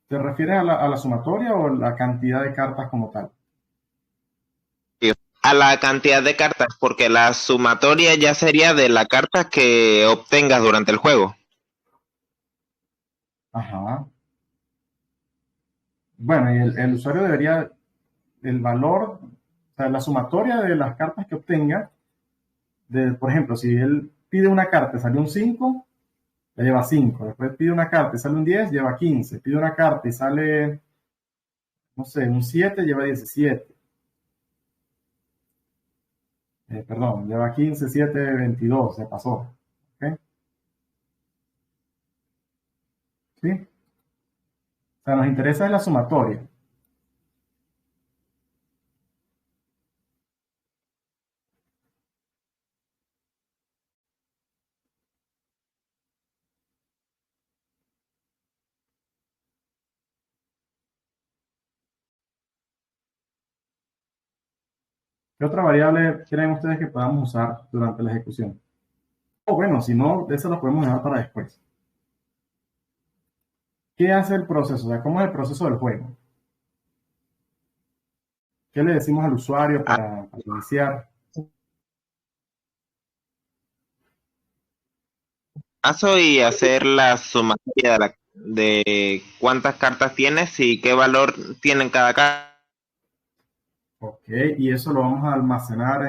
¿Te refieres a la sumatoria o la cantidad de cartas como tal? A la cantidad de cartas, porque la sumatoria ya sería de la carta que obtengas durante el juego. Ajá. Bueno, y el usuario debería, el valor, o sea, la sumatoria de las cartas que obtenga, por ejemplo, si él pide una carta y salió un 5, ya lleva 5. Después pide una carta y sale un 10, lleva 15. Pide una carta y sale, no sé, un 7, lleva 17. Perdón, lleva 15, 7, 22, se pasó. ¿Ok? ¿Sí? O sea, nos interesa es la sumatoria. ¿Qué otra variable creen ustedes que podamos usar durante la ejecución? O bueno, si no, eso lo podemos dejar para después. ¿Qué hace el proceso? O sea, ¿cómo es el proceso del juego? ¿Qué le decimos al usuario para iniciar? Paso y hacer la sumatoria de cuántas cartas tienes y qué valor tienen cada carta. Ok, y eso lo vamos a almacenar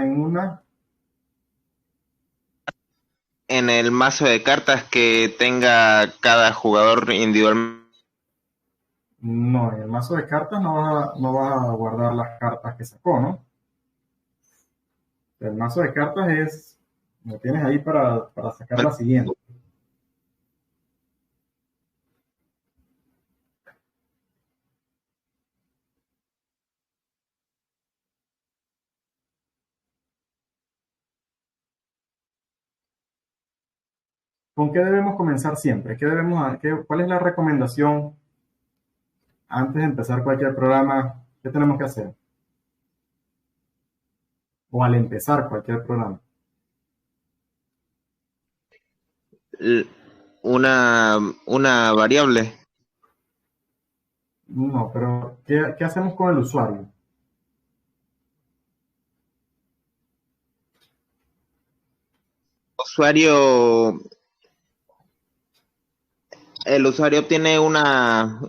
En el mazo de cartas que tenga cada jugador individualmente. No, en el mazo de cartas no va a guardar las cartas que sacó, ¿no? El mazo de cartas lo tienes ahí para sacar la siguiente. ¿Con qué debemos comenzar siempre? ¿Cuál es la recomendación antes de empezar cualquier programa? ¿Qué tenemos que hacer? O al empezar cualquier programa. Una variable. No, pero ¿qué hacemos con el usuario? Usuario, el usuario tiene una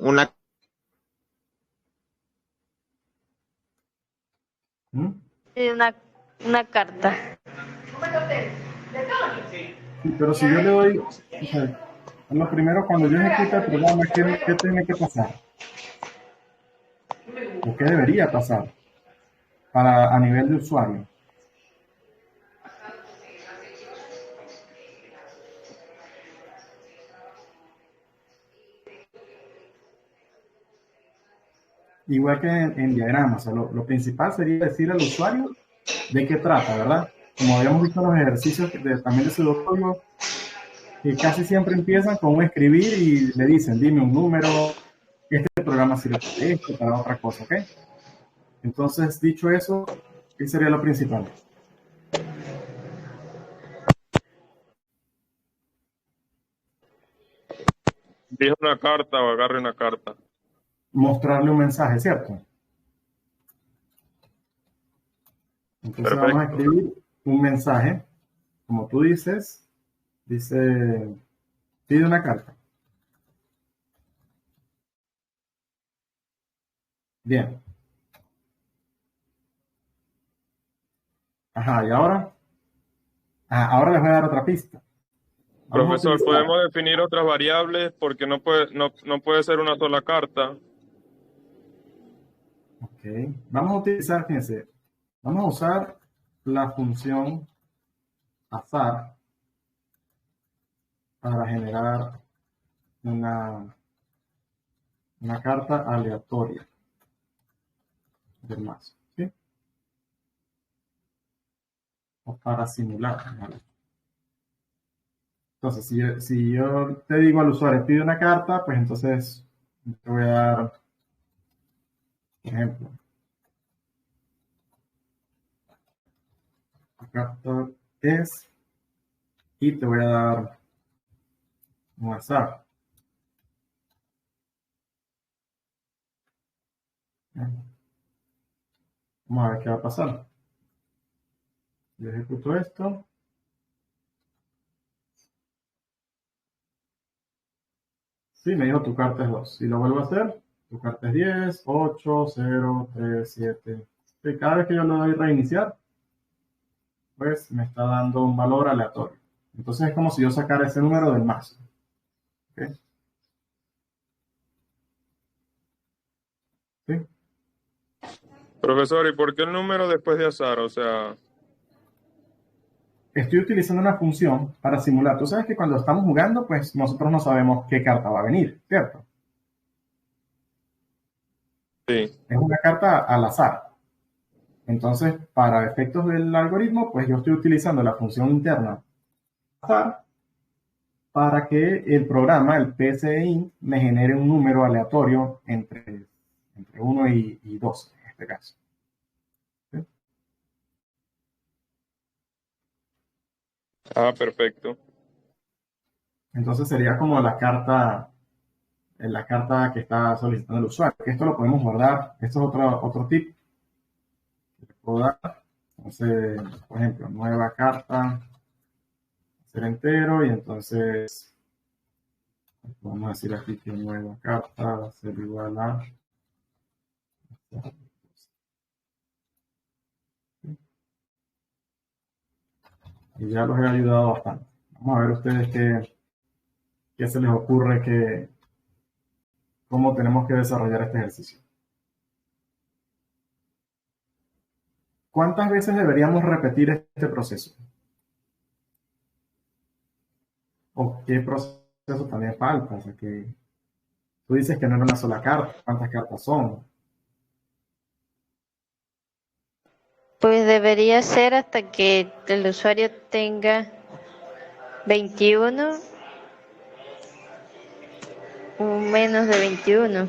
¿Mm? Sí, una carta. Sí, pero si yo le doy, o sea, lo primero cuando yo ejecute el programa, ¿qué tiene que pasar? ¿O qué debería pasar a nivel de usuario? Igual que en diagramas, o sea, lo principal sería decir al usuario de qué trata, ¿verdad? Como habíamos visto en los ejercicios también de pseudocódigo, que casi siempre empiezan con un escribir y le dicen, dime un número, este programa sirve para esto, para otra cosa, ¿ok? Entonces, dicho eso, ¿qué sería lo principal? Dije una carta o agarre una carta. Mostrarle un mensaje, ¿cierto? Entonces vamos a Perfecto. escribir un mensaje, como tú dices, dice, pide una carta. Bien. Ajá, y ahora, ahora les voy a dar otra pista. Vamos a Profesor, utilizar, podemos definir otras variables porque no puede ser una sola carta. ok, vamos a utilizar, fíjense, vamos a usar la función azar para generar una, una carta aleatoria del mazo, ¿sí? O para simular, ¿vale? Entonces, si yo te digo al usuario, pide una carta, pues entonces te voy a dar, por ejemplo, la carta es, y te voy a dar un azar. Vamos a ver qué va a pasar. Yo ejecuto esto. Sí, me dijo tu carta es 2. Si lo vuelvo a hacer, tu carta es 10, 8, 0, 3, 7. Sí, cada vez que yo le doy reiniciar, pues me está dando un valor aleatorio. Entonces es como si yo sacara ese número del mazo. ¿Ok? ¿Sí? Profesor, ¿y por qué el número después de azar? O sea, Estoy utilizando una función para simular. Tú sabes que cuando estamos jugando, pues nosotros no sabemos qué carta va a venir, ¿cierto? sí. Es una carta al azar. Entonces, para efectos del algoritmo, pues yo estoy utilizando la función interna azar para que el programa, el PSEInt, me genere un número aleatorio entre 1 y 2, en este caso. ¿Sí? Ah, perfecto. Entonces sería como la carta que está solicitando el usuario. Que esto lo podemos guardar. Esto es otro tip que les puedo dar. Entonces, por ejemplo, nueva carta, ser entero, y entonces vamos a decir aquí que nueva carta va a ser igual a... Y ya los he ayudado bastante. Vamos a ver ustedes qué se les ocurre, cómo tenemos que desarrollar este ejercicio. ¿Cuántas veces deberíamos repetir este proceso? ¿O qué proceso también falta? O sea, que tú dices que no era una sola carta. ¿Cuántas cartas son? Pues debería ser hasta que el usuario tenga 21 o menos de 21.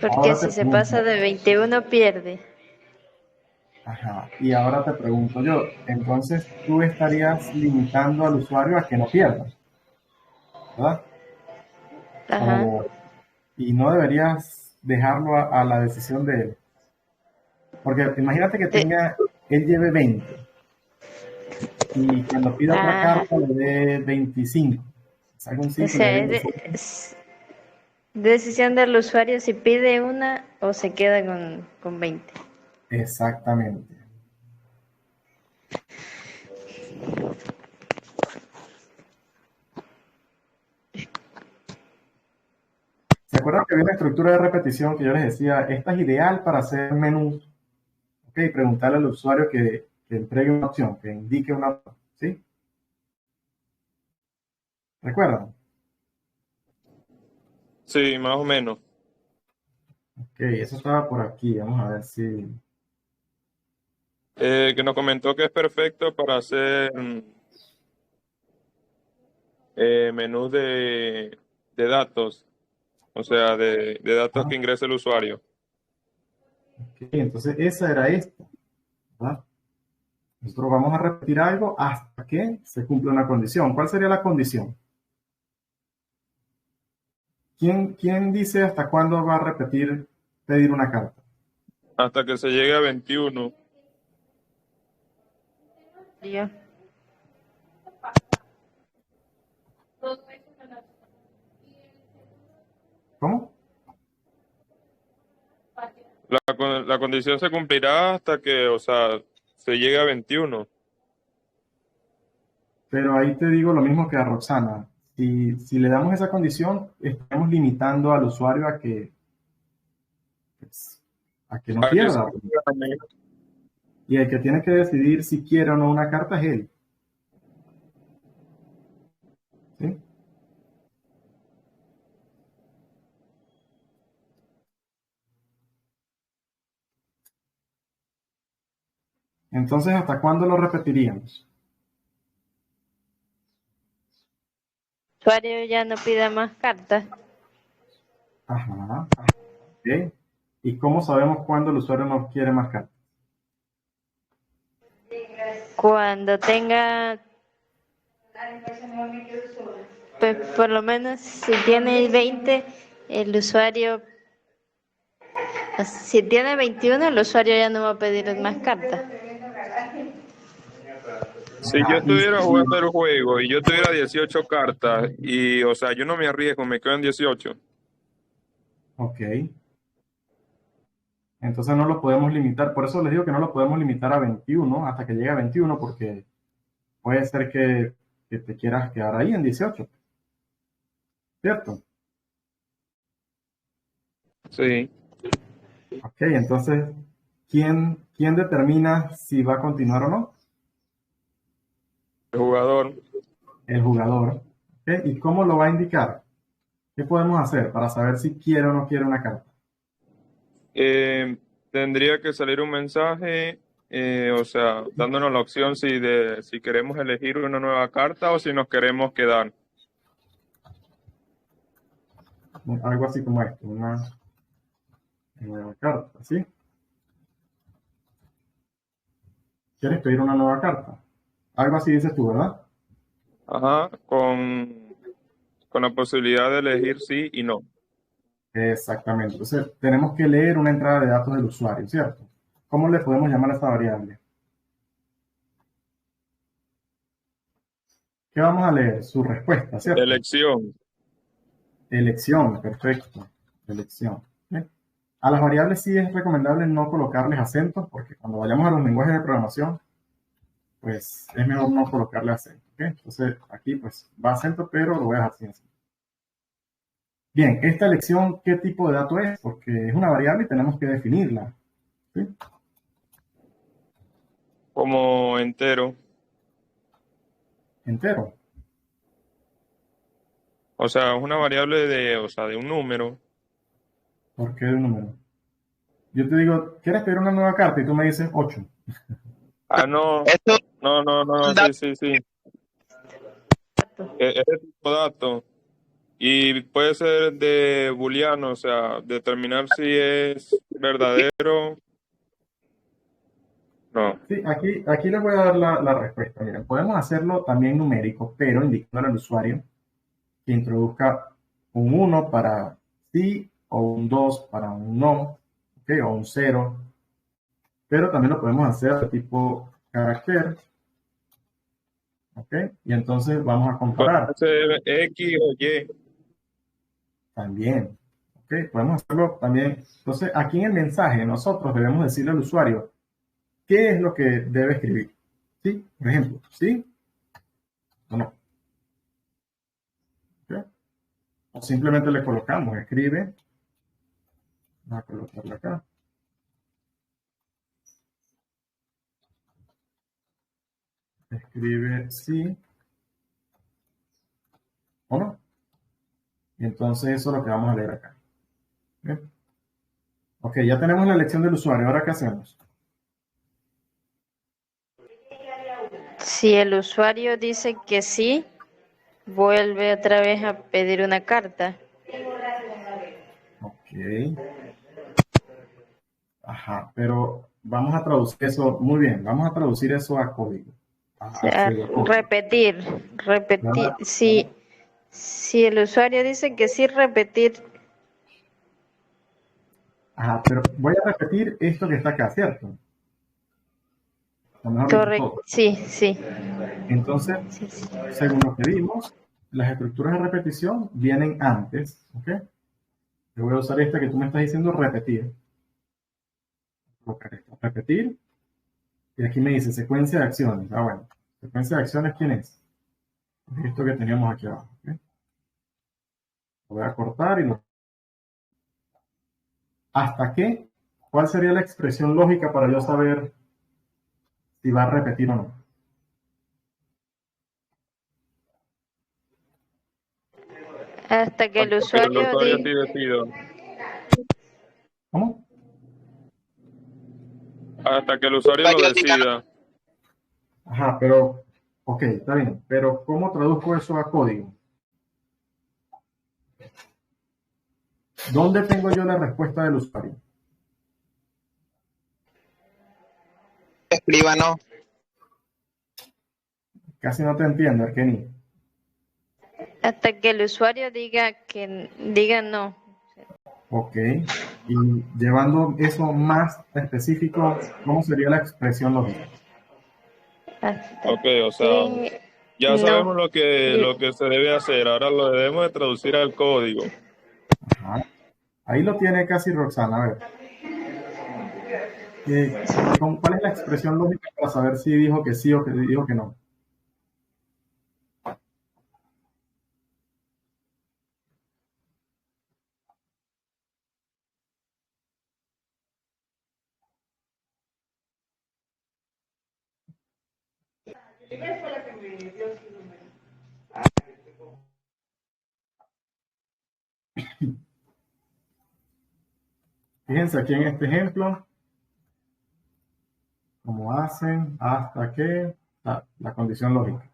Porque Ahora te si se pasa pregunto, de 21 pierde. ajá, y ahora te pregunto yo, entonces tú estarías limitando al usuario a que no pierda, ¿verdad? Ajá. O, y no deberías dejarlo a la decisión de él. Porque imagínate que De- él lleve 20 y cuando pida otra ajá. carta le dé 25. Salga un O 5 y le dé sea, 25. es decisión del usuario si pide una o se queda con 20. Exactamente. ¿Se acuerdan que había una estructura de repetición que yo les decía, esta es ideal para hacer menús? Ok, preguntarle al usuario que entregue una opción, que indique una opción, ¿sí? ¿Recuerdan? Sí, más o menos. Ok, eso estaba por aquí. Vamos a ver si... Que nos comentó que es perfecto para hacer menús de datos, o sea, de datos Ah, que ingrese el usuario. ok, entonces esa era esta, ¿verdad? Nosotros vamos a repetir algo hasta que se cumpla una condición. ¿Cuál sería la condición? ¿Quién dice hasta cuándo va a repetir pedir una carta? Hasta que se llegue a 21. Yo. ¿Cómo? La condición se cumplirá hasta que, o sea, se llegue a 21. Pero ahí te digo lo mismo que a Roxana. Si le damos esa condición, estamos limitando al usuario pues, a que no A que se pierda. gane. Y el que tiene que decidir si quiere o no una carta es él. ¿Sí? Entonces, ¿hasta cuándo lo repetiríamos? El usuario ya no pida más cartas. Ajá. ¿Ok? ¿Y cómo sabemos cuándo el usuario no quiere más cartas? Cuando tenga, pues por lo menos si tiene 20, el usuario, si tiene 21, el usuario ya no va a pedir más cartas. Si yo Ajá. estuviera jugando el juego y yo tuviera 18 cartas y, o sea, yo no me arriesgo, me quedo en 18. Ok. Entonces no lo podemos limitar. Por eso les digo que no lo podemos limitar a 21 hasta que llegue a 21 porque puede ser que te quieras quedar ahí en 18, ¿cierto? Sí, Ok, entonces, ¿quién determina si va a continuar o no? el jugador. El jugador. ¿Ok? ¿Y cómo lo va a indicar? ¿Qué podemos hacer para saber si quiere o no quiere una carta? Eh, Tendría que salir un mensaje, o sea, dándonos la opción si queremos elegir una nueva carta o si nos queremos quedar. Algo así como esto, una nueva carta, ¿sí? ¿Quieres pedir una nueva carta? Algo así dices tú, ¿verdad? Ajá, con la posibilidad de elegir sí y no. Exactamente. Entonces, tenemos que leer una entrada de datos del usuario, ¿cierto? ¿Cómo le podemos llamar a esta variable? ¿Qué vamos a leer? Su respuesta, ¿cierto? Elección. Elección, perfecto. Elección. ¿Sí? A las variables sí es recomendable no colocarles acentos, porque cuando vayamos a los lenguajes de programación, pues es mejor no colocarle acento. ¿Ok? Entonces, aquí pues va acento, pero lo voy a dejar sin acento. Bien, esta elección, ¿qué tipo de dato es? Porque es una variable y tenemos que definirla. ¿Sí? Como entero. Entero. O sea, es una variable de un número. ¿Por qué un número? Yo te digo, ¿quieres pedir una nueva carta? Y tú me dices 8. Ah, no, Esto no, da- sí. Es el tipo de dato. Y puede ser de booleano, o sea, determinar si es verdadero. No. Sí, aquí les voy a dar la respuesta. Miren, podemos hacerlo también numérico, pero indicando al usuario que introduzca un 1 para sí o un 2 para un no, ¿okay? O un 0. Pero también lo podemos hacer de tipo carácter, ¿ok? Y entonces vamos a Puede comparar ser X o Y. también, ¿ok? Podemos hacerlo también. Entonces, aquí en el mensaje nosotros debemos decirle al usuario qué es lo que debe escribir. ¿Sí? Por ejemplo, ¿sí o no? ¿Ok? O simplemente le colocamos, escribe, vamos a colocarlo acá, escribe sí o no. Y entonces eso es lo que vamos a leer acá. ¿Ok? Ok, ya tenemos la elección del usuario. ¿Ahora qué hacemos? Si el usuario dice que sí, vuelve otra vez a pedir una carta. Ok. Ajá, pero vamos a traducir eso, muy bien, vamos a traducir eso a código, O a sea, pseudocódigo. repetir. ¿Verdad? Si el usuario dice que sí, repetir. Ajá, pero voy a repetir esto que está acá, ¿cierto? O mejor dicho, Correcto. todo. Sí. Entonces, Sí, sí. según lo que vimos, las estructuras de repetición vienen antes, ¿ok? Yo voy a usar esta que tú me estás diciendo, repetir. Colocar esto, repetir. Y aquí me dice secuencia de acciones. Ah, bueno. Secuencia de acciones, ¿quién es? Esto que teníamos aquí abajo. ¿Ok? Lo voy a cortar y lo... ¿Hasta qué? ¿Cuál sería la expresión lógica para yo saber si va a repetir o no? Hasta que el Hasta que el usuario usuario diga. sí decida. ¿Cómo? Hasta que el usuario lo decida. Ajá, pero... Ok, está bien. Pero ¿cómo traduzco eso a código? ¿Dónde tengo yo la respuesta del usuario? escríbanos. Casi no te entiendo, Erkeni. Hasta que el usuario diga no. Ok. Y llevando eso más específico, ¿cómo sería la expresión lógica? Hasta Ok, o sea, que ya no. sabemos lo que se debe hacer. Ahora lo debemos de traducir al código. Ajá. Ahí lo tiene casi Roxana. A ver, ¿cuál es la expresión lógica para saber si dijo que sí o que dijo que no? Fíjense aquí en este ejemplo, cómo hacen hasta que la condición lógica.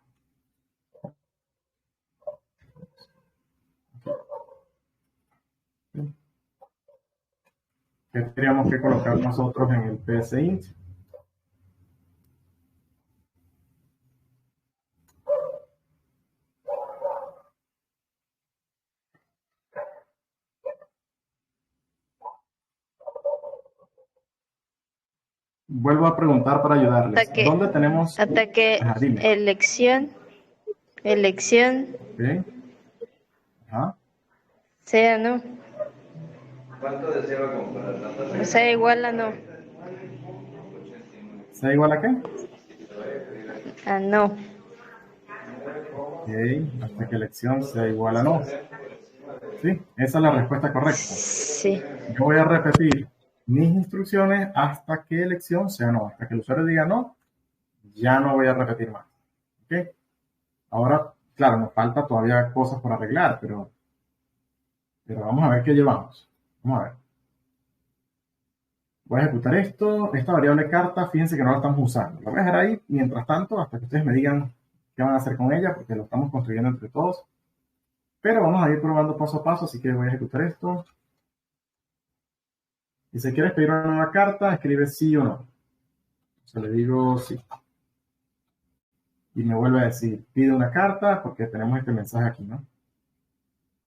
¿Sí? ¿Qué tendríamos que colocar nosotros en el psint? vuelvo a preguntar para ayudarles. Hasta que, ¿Dónde tenemos? hasta que Ajá, dime. elección Ok. Ajá. sea no. O sea, igual a no. ¿Sea igual a qué? A no. Ok. Hasta que elección sea igual a no. Sí, esa es la respuesta correcta. Sí. Yo voy a repetir mis instrucciones hasta que elección sea no. Hasta que el usuario diga no, ya no voy a repetir más. ¿Ok? Ahora, claro, nos falta todavía cosas por arreglar, pero vamos a ver qué llevamos. Vamos a ver. Voy a ejecutar esto. Esta variable carta, fíjense que no la estamos usando. La voy a dejar ahí mientras tanto, hasta que ustedes me digan qué van a hacer con ella, porque lo estamos construyendo entre todos. Pero vamos a ir probando paso a paso, así que voy a ejecutar esto. Y si quieres pedir una nueva carta, escribe sí o no. Se le digo sí. Y me vuelve a decir, pide una carta, porque tenemos este mensaje aquí, ¿no?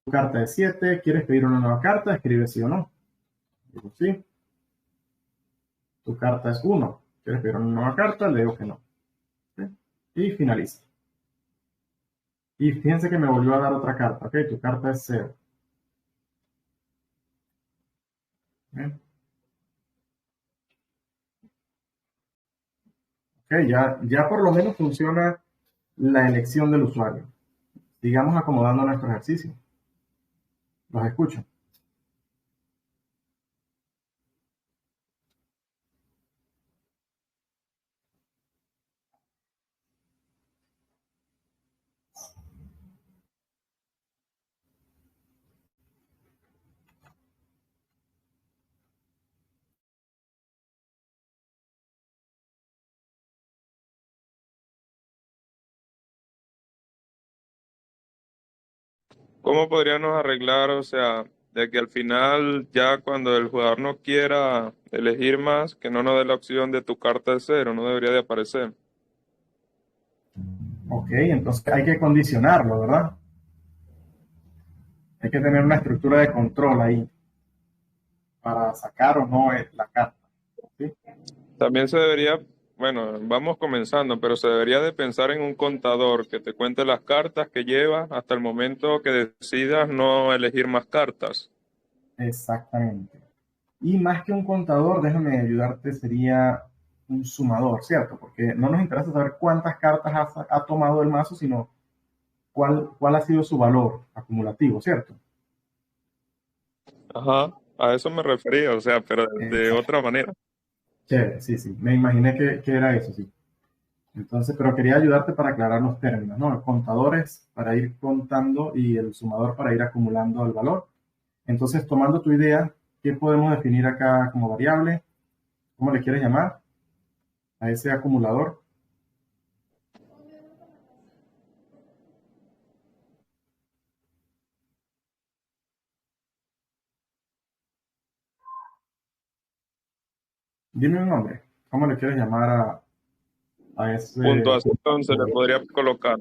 Tu carta es 7, ¿quieres pedir una nueva carta? Escribe sí o no. Digo sí. Tu carta es 1, ¿quieres pedir una nueva carta? Le digo que no. ¿Sí? Y finaliza. Y fíjense que me volvió a dar otra carta, ¿ok? Tu carta es 0. ¿Ok? Ok, ya por lo menos funciona la elección del usuario. Sigamos acomodando nuestro ejercicio. Los escucho. ¿Cómo podríamos arreglar, o sea, de que al final ya cuando el jugador no quiera elegir más, que no nos dé la opción de tu carta de 0, no debería de aparecer? Ok, entonces hay que condicionarlo, ¿verdad? Hay que tener una estructura de control ahí para sacar o no la carta. ¿Sí? También se debería, bueno, vamos comenzando, pero se debería de pensar en un contador que te cuente las cartas que llevas hasta el momento que decidas no elegir más cartas. Exactamente. Y más que un contador, déjame ayudarte, sería un sumador, ¿cierto? Porque no nos interesa saber cuántas cartas ha tomado el mazo, sino cuál ha sido su valor acumulativo, ¿cierto? Ajá, a eso me refería, o sea, pero de Exacto. otra manera. Chévere, sí, sí. Me imaginé que era eso, sí. Entonces, pero quería ayudarte para aclarar los términos, ¿no? El contador es para ir contando y el sumador para ir acumulando el valor. Entonces, tomando tu idea, ¿qué podemos definir acá como variable? ¿Cómo le quieres llamar a ese acumulador? Dime un nombre. ¿Cómo le quieres llamar a ese? Puntuación se le podría colocar.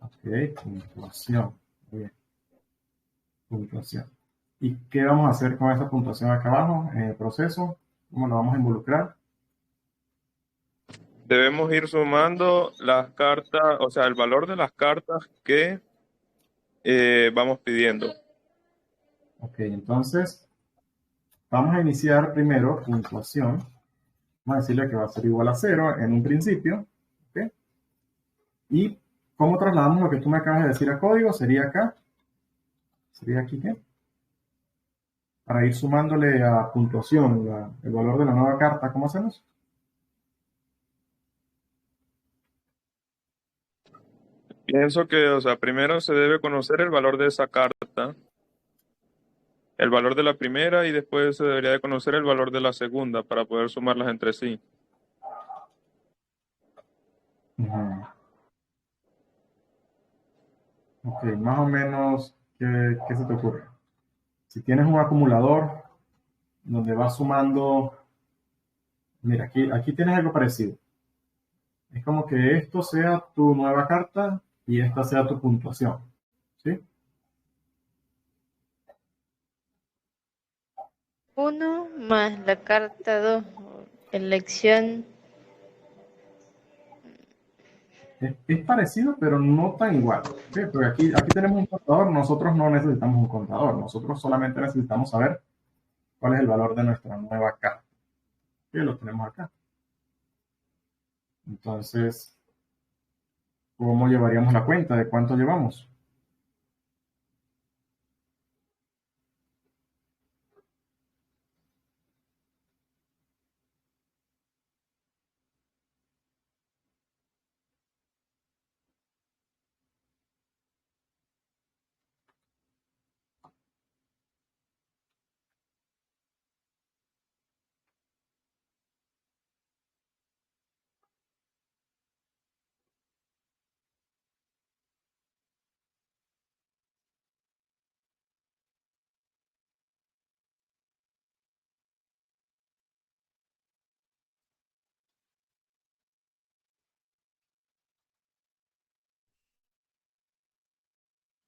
Ok, puntuación. Muy bien, puntuación. ¿Y qué vamos a hacer con esa puntuación acá abajo en el proceso? ¿Cómo lo vamos a involucrar? Debemos ir sumando las cartas, o sea, el valor de las cartas que vamos pidiendo. Ok, entonces vamos a iniciar primero puntuación. Vamos a decirle que va a ser igual a 0 en un principio. ¿Ok? ¿Y cómo trasladamos lo que tú me acabas de decir a código? Sería acá. ¿Sería aquí qué? Para ir sumándole a puntuación el valor de la nueva carta, ¿cómo hacemos? Pienso que, o sea, primero se debe conocer el valor de esa carta, el valor de la primera y después se debería de conocer el valor de la segunda para poder sumarlas entre sí. Ujú. Ok, más o menos, ¿qué se te ocurre? Si tienes un acumulador donde vas sumando, mira, aquí tienes algo parecido. Es como que esto sea tu nueva carta y esta sea tu puntuación. ¿Sí? 1 más la carta 2. elección. Es parecido, pero no tan igual. ¿Ok? Porque aquí tenemos un contador, nosotros no necesitamos un contador, nosotros solamente necesitamos saber cuál es el valor de nuestra nueva carta. Que lo tenemos acá. Entonces, ¿cómo llevaríamos la cuenta de cuánto llevamos?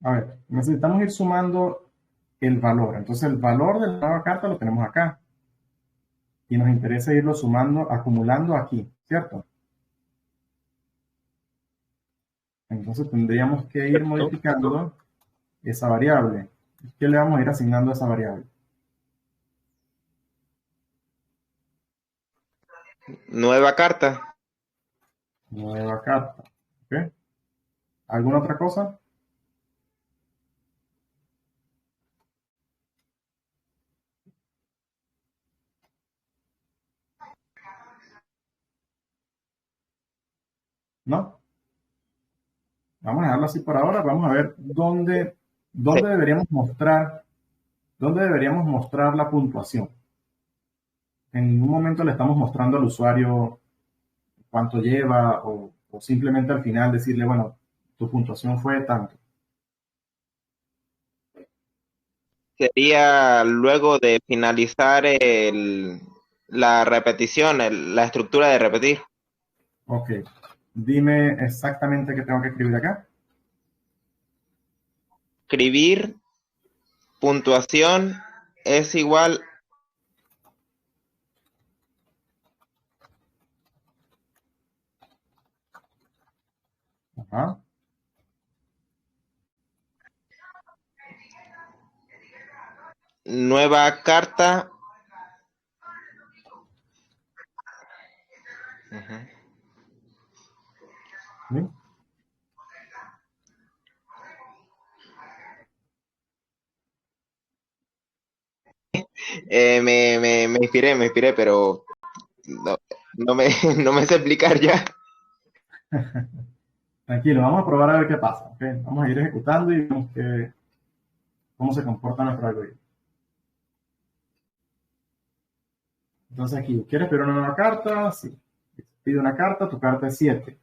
A ver, necesitamos ir sumando el valor. Entonces, el valor de la nueva carta lo tenemos acá. Y nos interesa irlo sumando, acumulando aquí, ¿cierto? Entonces, tendríamos que ir modificando esa variable. ¿Qué le vamos a ir asignando a esa variable? Nueva carta. Nueva carta. ¿Ok? ¿Alguna otra cosa? ¿No? Vamos a dejarlo así por ahora. Vamos a ver dónde deberíamos mostrar la puntuación. En ningún momento le estamos mostrando al usuario cuánto lleva o simplemente al final decirle, bueno, tu puntuación fue tanto. Sería luego de finalizar la repetición, la estructura de repetir. Ok. Dime exactamente qué tengo que escribir acá. Escribir puntuación es igual Ajá. nueva carta. Ujú. ¿Sí? Me inspiré, pero no, no me sé explicar ya. Tranquilo, vamos a probar a ver qué pasa. ¿Ok? Vamos a ir ejecutando y vemos cómo se comporta nuestro algoritmo. Entonces aquí, ¿quieres pedir una nueva carta? Sí. Pide una carta, tu carta es 7.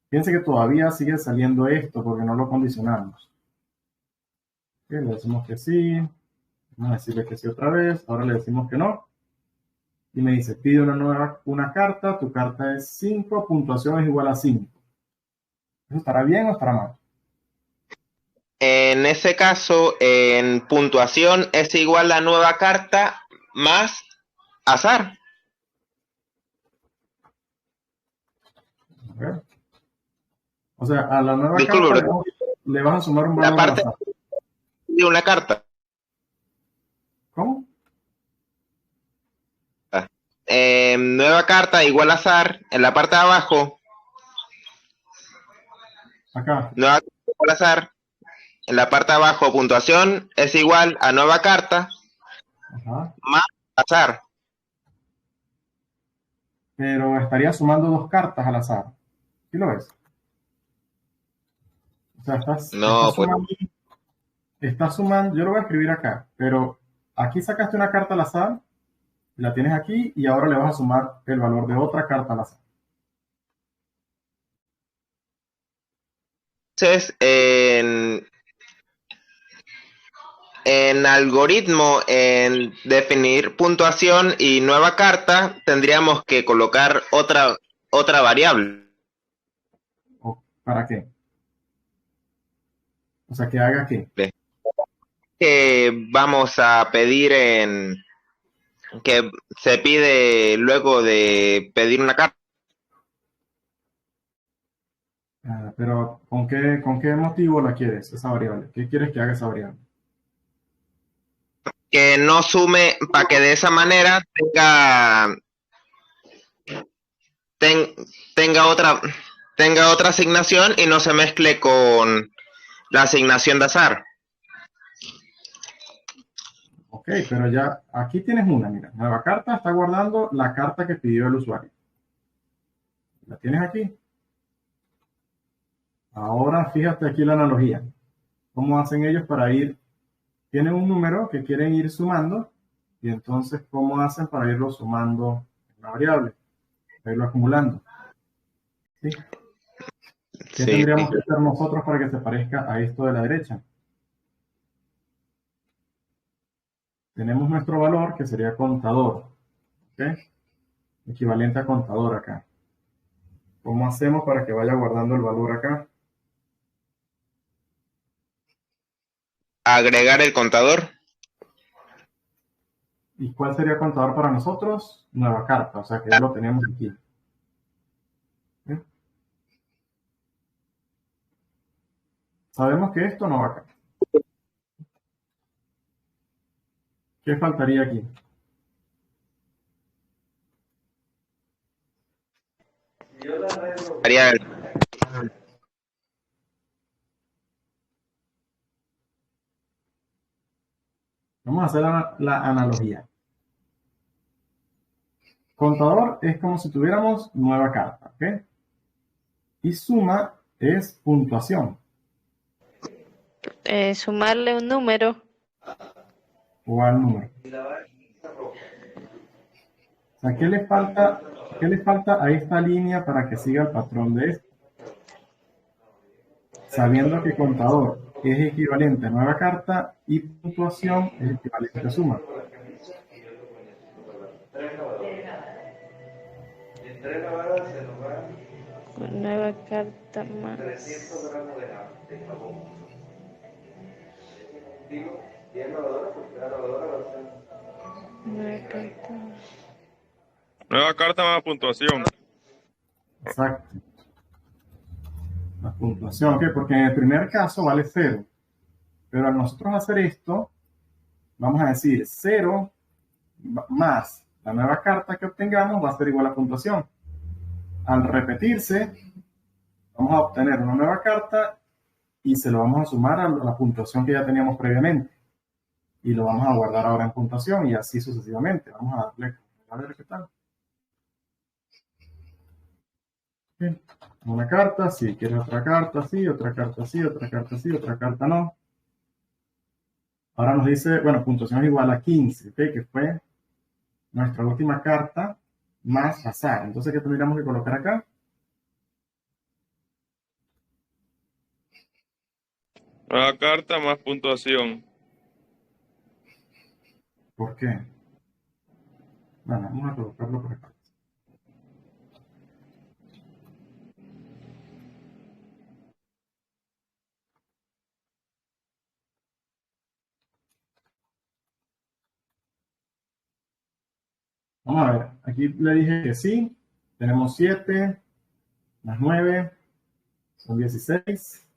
Fíjense que todavía sigue saliendo esto porque no lo condicionamos. ¿Ok? Le decimos que sí. Vamos a decirle que sí otra vez. Ahora le decimos que no. Y me dice, pide una carta, tu carta es 5, puntuación es igual a 5. ¿Eso estará bien o estará mal? En ese caso, en puntuación es igual a nueva carta más azar. A ver. O sea, a la nueva Disculpe, carta bro. le vas a sumar un La valor al parte azar. de una carta. ¿Cómo? Nueva carta igual a azar. En la parte de abajo, Acá. nueva carta igual a azar. En la parte de abajo, puntuación es igual a nueva carta Ajá. más azar. Pero estaría sumando dos cartas al azar. ¿Sí lo ves? O sea, No, pues estás sumando, yo lo voy a escribir acá, pero aquí sacaste una carta al azar, la tienes aquí y ahora le vas a sumar el valor de otra carta al azar. entonces en algoritmo, en definir puntuación y nueva carta, tendríamos que colocar otra variable. ¿O para qué? O sea, que haga qué. Que vamos a pedir que se pide luego de pedir una carta. Pero con qué motivo la quieres, esa variable? ¿Qué quieres que haga esa variable? Que no sume, para que de esa manera ten- tenga otra tenga otra asignación y no se mezcle con la asignación de azar. Ok, pero ya aquí tienes una, mira, nueva carta está guardando la carta que pidió el usuario. ¿La tienes aquí? Ahora fíjate aquí la analogía. ¿Cómo hacen ellos para ir? Tienen un número que quieren ir sumando y entonces ¿cómo hacen para irlo sumando en una variable? Para irlo acumulando. ¿Sí? ¿Qué Sí, tendríamos que hacer nosotros para que se parezca a esto de la derecha? Tenemos nuestro valor que sería contador. ¿Ok? Equivalente a contador acá. ¿Cómo hacemos para que vaya guardando el valor acá? agregar el contador. ¿Y cuál sería contador para nosotros? Nueva carta, o sea que ya lo tenemos aquí. ¿Sí? Sabemos que esto no va acá. ¿Qué faltaría aquí? Haría Vamos a hacer la analogía. Contador es como si tuviéramos nueva carta, ¿ok? Y suma es puntuación. Sumarle un número. O al número. O sea, qué le falta a esta línea para que siga el patrón de esto? Sabiendo que contador es equivalente a nueva carta y puntuación es equivalente a suma. Nueva carta más. Nueva carta. Nueva carta más puntuación. Exacto. La puntuación, ¿ok? Porque en el primer caso vale 0. Pero al nosotros hacer esto, vamos a decir 0 más la nueva carta que obtengamos va a ser igual a puntuación. Al repetirse, vamos a obtener una nueva carta y se lo vamos a sumar a la puntuación que ya teníamos previamente. Y lo vamos a guardar ahora en puntuación y así sucesivamente. Vamos a darle a ver qué tal. Bien. Una carta, sí, quieres otra carta, sí, otra carta, sí, otra carta, sí, otra carta no. Ahora nos dice, bueno, puntuación es igual a 15, ¿ok? Que fue nuestra última carta más azar. Entonces, ¿qué tendríamos que colocar acá? Nueva carta más puntuación. ¿Por qué? Bueno, vamos a colocarlo por acá. Vamos a ver, aquí le dije que sí. Tenemos 7 más 9 son 16.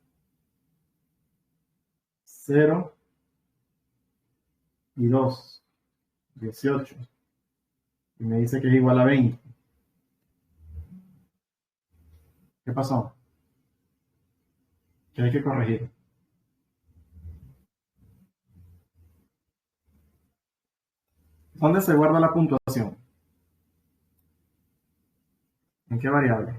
0 y 2, 18. Y me dice que es igual a 20. ¿Qué pasó? ¿Qué hay que corregir? ¿Dónde se guarda la puntuación? ¿En qué variable?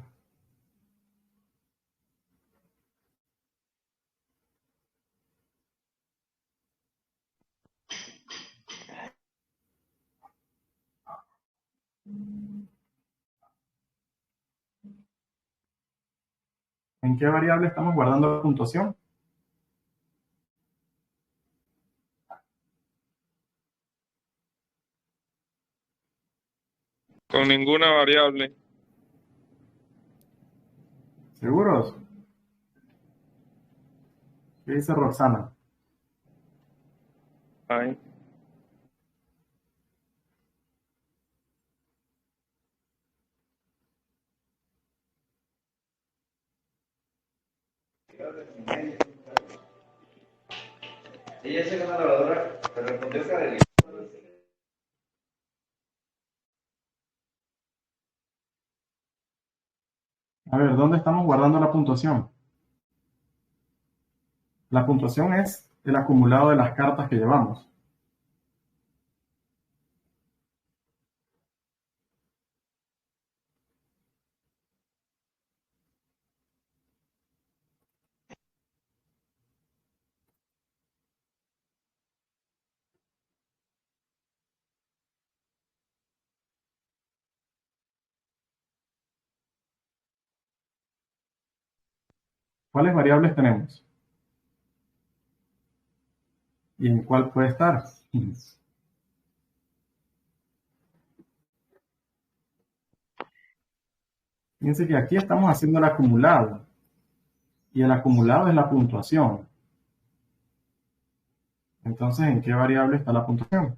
¿En qué variable estamos guardando la puntuación? Con ninguna variable. ¿Seguros? ¿Qué dice Roxana? Ahí. A ver, ¿dónde estamos guardando la puntuación? La puntuación es el acumulado de las cartas que llevamos. ¿Cuáles variables tenemos? ¿Y en cuál puede estar? Fíjense que aquí estamos haciendo el acumulado. Y el acumulado es la puntuación. Entonces, ¿en qué variable está la puntuación?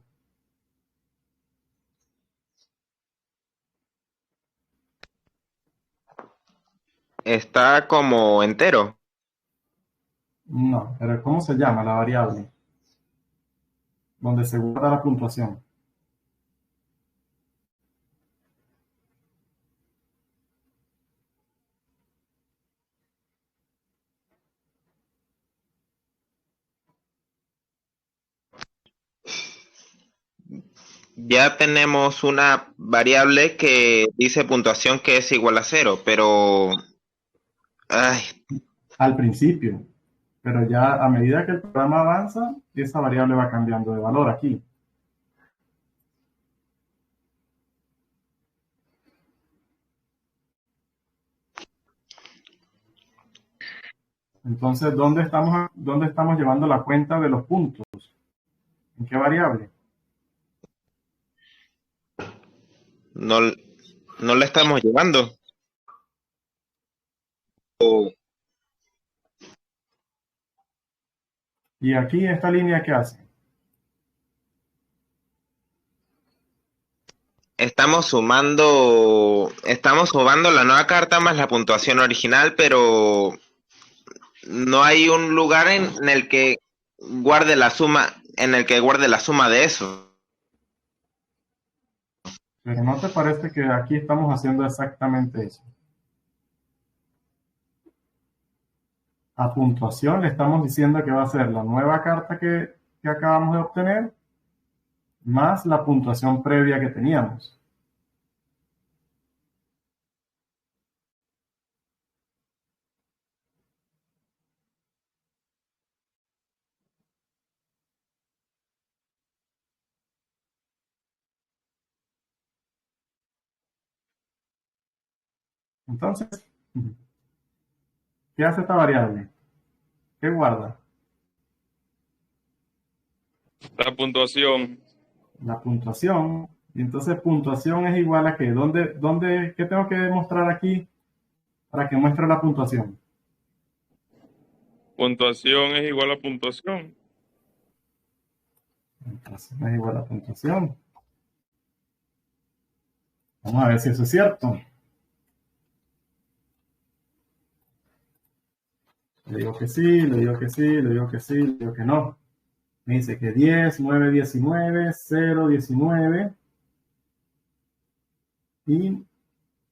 Está como entero. No, pero ¿cómo se llama la variable? Donde se guarda la puntuación. Ya tenemos una variable que dice puntuación que es igual a cero, pero ay, Al principio. Pero ya a medida que el programa avanza, esa variable va cambiando de valor aquí. Entonces, dónde estamos llevando la cuenta de los puntos? ¿En qué variable? no, no la estamos llevando. O Y aquí esta línea, ¿qué hace? estamos sumando la nueva carta más la puntuación original, pero no hay un lugar en el que guarde la suma, en el que guarde la suma de eso. Pero ¿no te parece que aquí estamos haciendo exactamente eso? A puntuación le estamos diciendo que va a ser la nueva carta que acabamos de obtener más la puntuación previa que teníamos. Entonces, ¿qué hace esta variable? ¿Qué guarda? La puntuación. La puntuación. Y entonces puntuación es igual a qué. ¿Qué tengo que demostrar aquí para que muestre la puntuación? Puntuación es igual a puntuación. Puntuación es igual a puntuación. Vamos a ver si eso es cierto. Le digo que sí, le digo que sí, le digo que sí, le digo que no. Me dice que 10, 9, 19, 0, 19. Y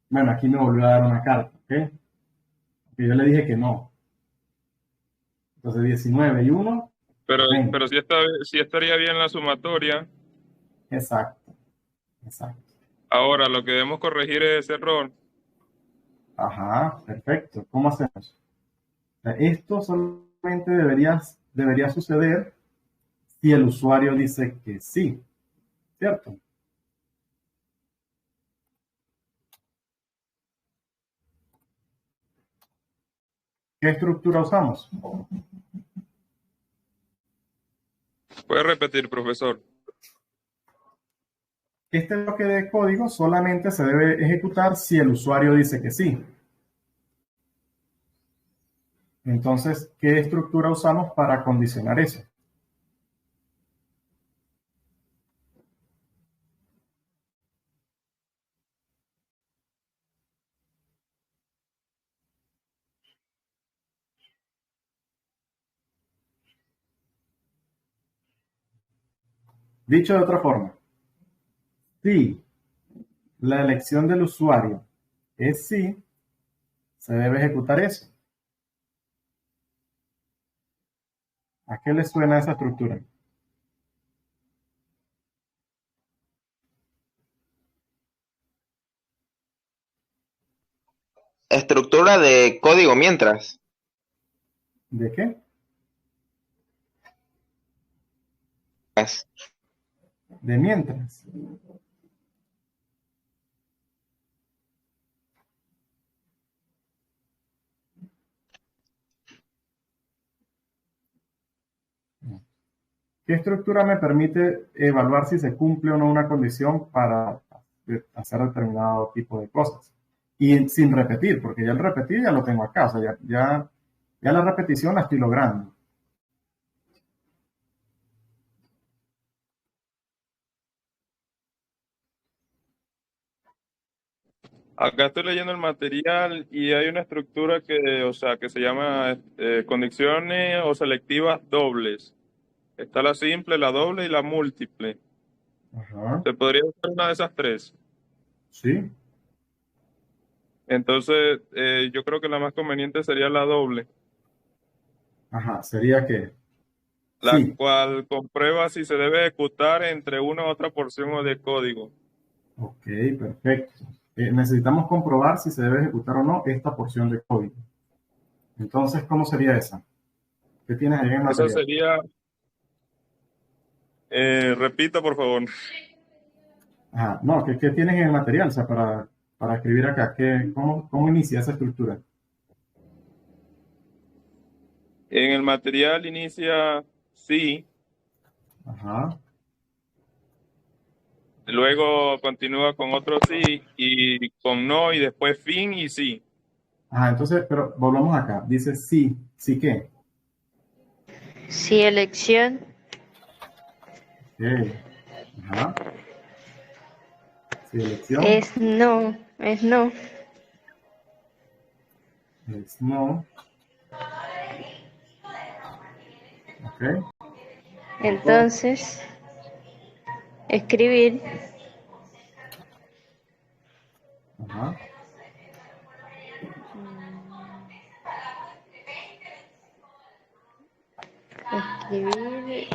bueno, aquí me volvió a dar una carta, ¿ok? Que yo le dije que no. Entonces 19 y 1, Pero, 20. pero sí estaría bien la sumatoria. Exacto, exacto. Ahora, lo que debemos corregir es ese error. Ajá, perfecto. ¿Cómo hacemos? O sea, esto solamente debería suceder si el usuario dice que sí, ¿cierto? ¿Qué estructura usamos? ¿Puede repetir, profesor? Este bloque de código solamente se debe ejecutar si el usuario dice que sí. Entonces, ¿qué estructura usamos para condicionar eso? Dicho de otra forma, si la elección del usuario es sí, se debe ejecutar eso. ¿A qué le suena esa estructura? Estructura de código mientras. ¿De qué? De mientras. ¿Qué estructura me permite evaluar si se cumple o no una condición para hacer determinado tipo de cosas? Y sin repetir, porque ya el repetir ya lo tengo acá, o sea, ya la repetición la estoy logrando. Acá estoy leyendo el material y hay una estructura que, o sea, que se llama condiciones o selectivas dobles. Está la simple, la doble y la múltiple. Ajá, Se podría usar una de esas tres. sí, Entonces, yo creo que la más conveniente sería la doble, ajá, sería que la sí, cual comprueba si se debe ejecutar entre una u otra porción de código. ok, perfecto. Necesitamos comprobar si se debe ejecutar o no esta porción de código. Entonces, ¿cómo sería esa? ¿Qué tienes ahí en el Esa material? sería, repita por favor. Ajá, no, ¿qué tienes en el material? O sea, para escribir acá, ¿cómo inicia esa estructura? En el material inicia sí, Ajá, luego continúa con otro sí y con no y después fin y sí. ajá, entonces, pero volvamos acá. Dice sí, ¿sí qué? Si elección Ok, ajá, sí, elección es no, es no. es no, ok, entonces, Entonces, escribir ajá, escribir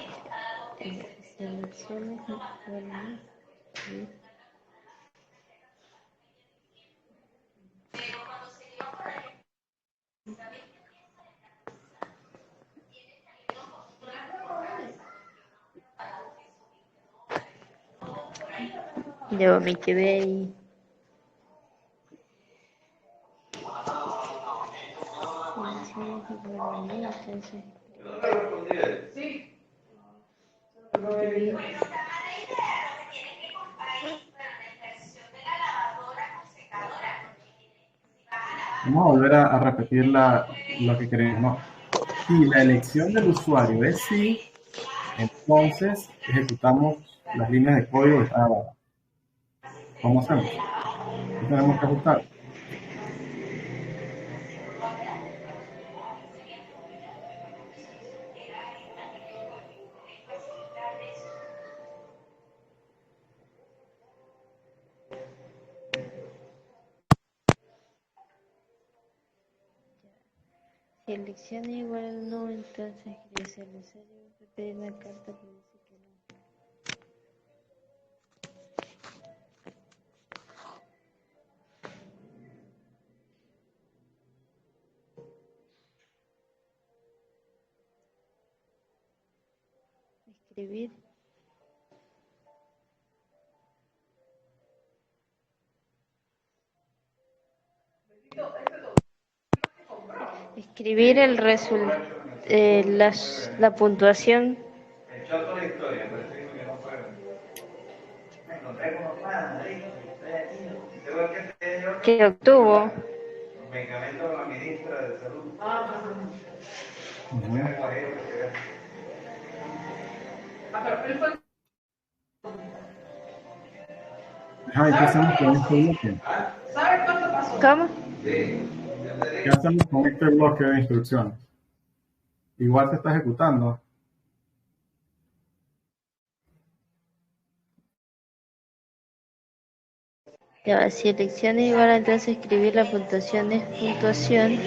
selecciones, bueno, yo me quedé ahí. vamos a volver a repetir lo que queremos, ¿no? Si la elección del usuario es sí, entonces ejecutamos las líneas de código que están abajo. ¿Cómo hacemos? ¿Qué tenemos que ajustar? Si elección es igual a no, entonces quiere ser necesario repetir la carta que dice que no. Escribir escribir la puntuación que obtuvo. Ujú. Ajá, ¿y qué hacemos con este bloque? ¿Cómo? ¿Qué hacemos con este bloque de instrucciones? Igual se está ejecutando. Ya va, si elección es igual, entonces escribir la puntuación es puntuación.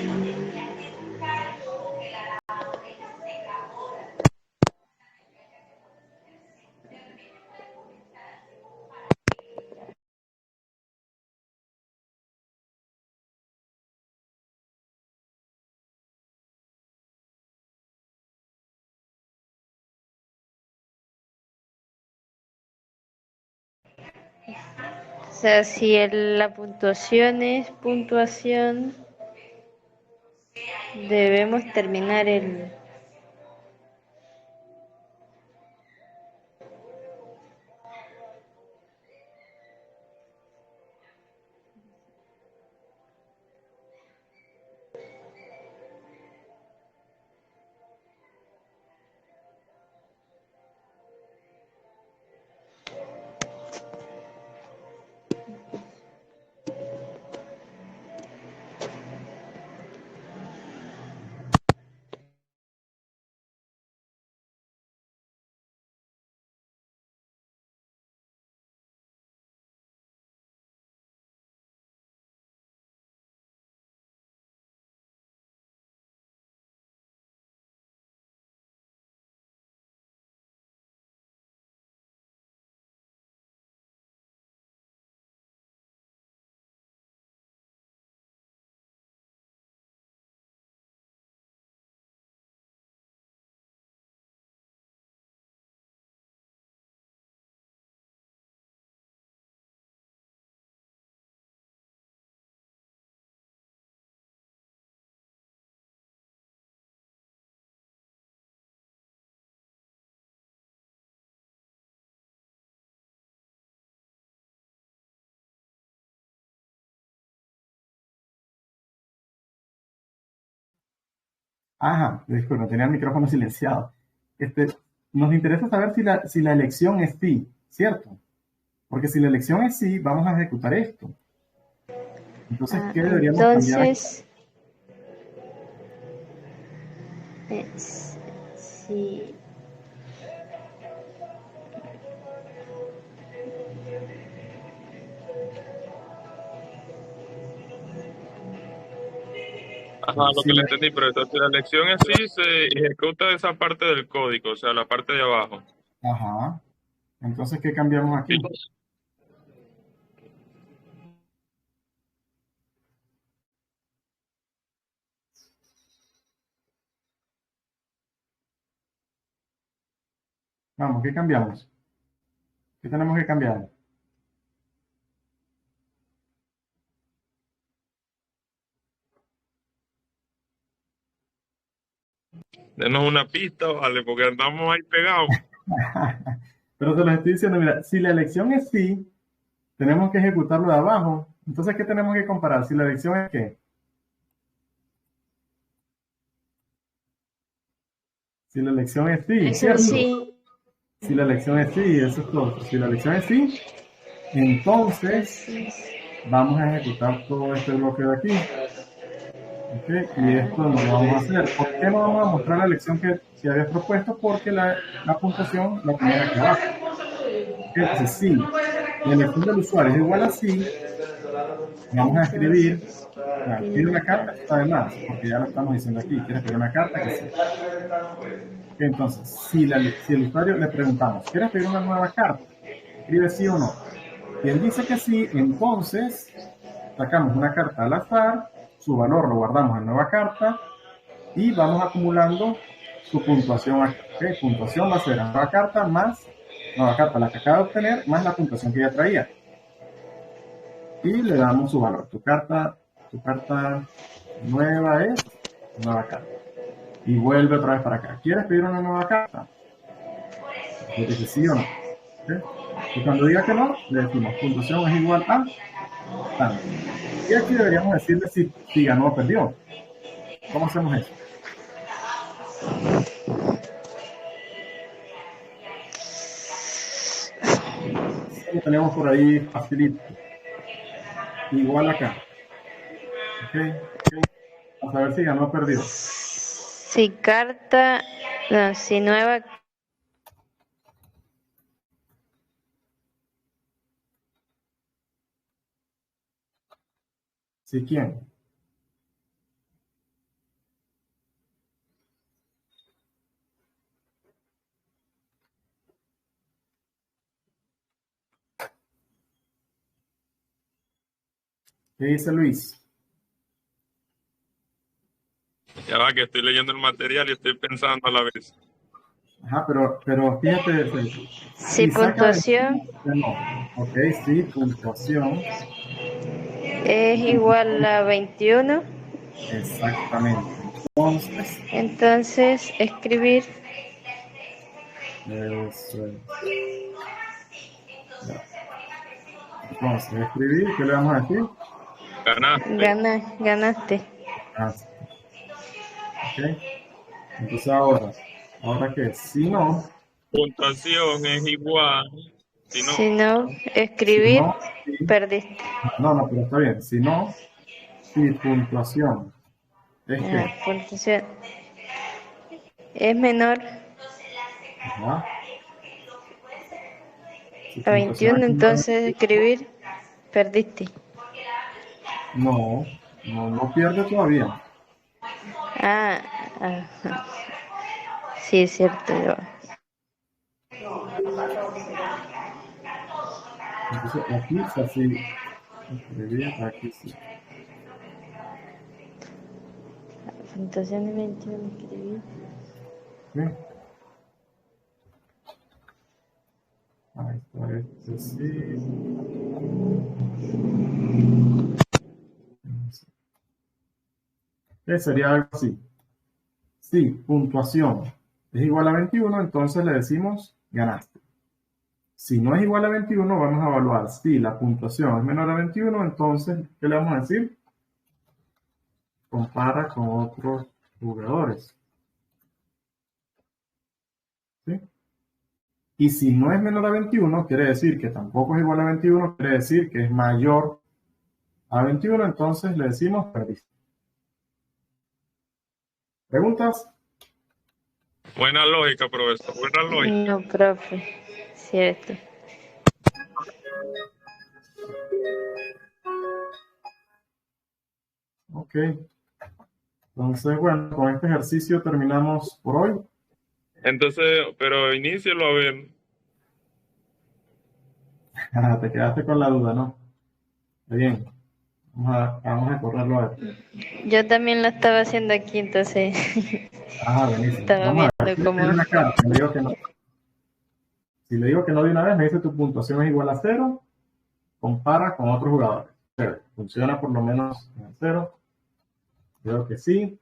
O sea, si la puntuación es puntuación, debemos terminar el... Ajá, disculpa, tenía el micrófono silenciado. Este, nos interesa saber si la elección es sí, ¿cierto? Porque si la elección es sí, vamos a ejecutar esto. Entonces, ¿qué deberíamos cambiar aquí? Entonces, sí. Ajá, lo Si que le la- entendí, pero entonces la elección es sí, se ejecuta esa parte del código, o sea, la parte de abajo. Ajá. Entonces, ¿qué cambiamos Sí. aquí? Vamos, ¿qué cambiamos? ¿Qué tenemos que cambiar? Denos una pista, vale, porque andamos ahí pegados. Pero te lo estoy diciendo, mira, si la elección es sí, tenemos que ejecutarlo de abajo. Entonces, ¿qué tenemos que comparar? Si la elección es qué? Si la elección es sí, Eso ¿cierto? sí. Si la elección es sí, eso es todo. Si la elección es sí, entonces Entonces, vamos a ejecutar todo este bloque de aquí. ¿Ok? Y esto no lo vamos a hacer. ¿Por qué no vamos a mostrar la elección que habías propuesto? Porque la puntuación la tienes aquí abajo. ¿Ok? Entonces, si la elección del usuario es igual a sí, vamos a escribir, entonces, quiere una carta, está de más, porque ya lo estamos diciendo aquí, quiere pedir una carta, que sí. Entonces, si el usuario le preguntamos, ¿quieres pedir una nueva carta? Escribe sí o no. Si él dice que sí, entonces sacamos una carta al azar, su valor lo guardamos en nueva carta y vamos acumulando su puntuación aquí. ¿Okay? Puntuación va a ser la nueva carta, la que acaba de obtener, más la puntuación que ya traía. Y le damos su valor. Tu carta nueva es nueva carta. Y vuelve otra vez para acá. ¿Quieres pedir una nueva carta? Le dice sí o no. ¿Okay? Y cuando diga que no, le decimos puntuación es igual a tanto. Y aquí deberíamos decirle si ganó o perdió. ¿Cómo hacemos eso? Eso lo tenemos por ahí facilito. Igual acá. ¿Ok? A saber si ganó o perdió. si carta, no, si nueva, ¿Sí quién? ¿Qué dice Luis? Ya va, que estoy leyendo el material y estoy pensando a la vez. Ajá, pero fíjate, Sí, si saca puntuación 21, no. Ok, sí, puntuación, es igual a 21. exactamente. Entonces, Entonces, escribir eso es. Ya. Entonces, escribir, ¿qué le vamos a decir? Ganaste. ganaste. Ah, ok. Entonces ahora qué, si no, Puntuación es igual. Si no, Si no, si escribir, no, si, perdiste. no, pero está bien, si no, si puntuación es que, Puntuación es menor ajá, si a puntuación 21, es menor a entonces 21, escribir, perdiste. no pierde todavía. Ah, ajá. Sí, es cierto. Entonces aquí, o sea, si escribir, aquí sí. Puntuación de 21, escribir. ¿Sí? Ahí está, este sí. Sería algo así. Si puntuación es igual a 21, entonces le decimos ganaste. Si no es igual a 21, vamos a evaluar si la puntuación es menor a 21, entonces, ¿qué le vamos a decir? Compara con otros jugadores. ¿Sí? Y si no es menor a 21, quiere decir que tampoco es igual a 21, quiere decir que es mayor a 21, entonces le decimos perdiste. ¿Preguntas? buena lógica, profesor. Buena lógica. No, profe. Cierto. Ok. Entonces, bueno, con este ejercicio terminamos por hoy. Entonces, pero inícielo a ver. Te quedaste con la duda, ¿no? Está bien. Vamos a correrlo a ver. Yo también lo estaba haciendo aquí, entonces Buenísimo. estaba Vamos a ver. viendo Aquí le cómo. tiré una carta. Le digo que no. Si le digo que no de una vez, me dice tu puntuación es igual a 0. Compara con otros jugadores. Funciona por lo menos en 0. Le digo que sí.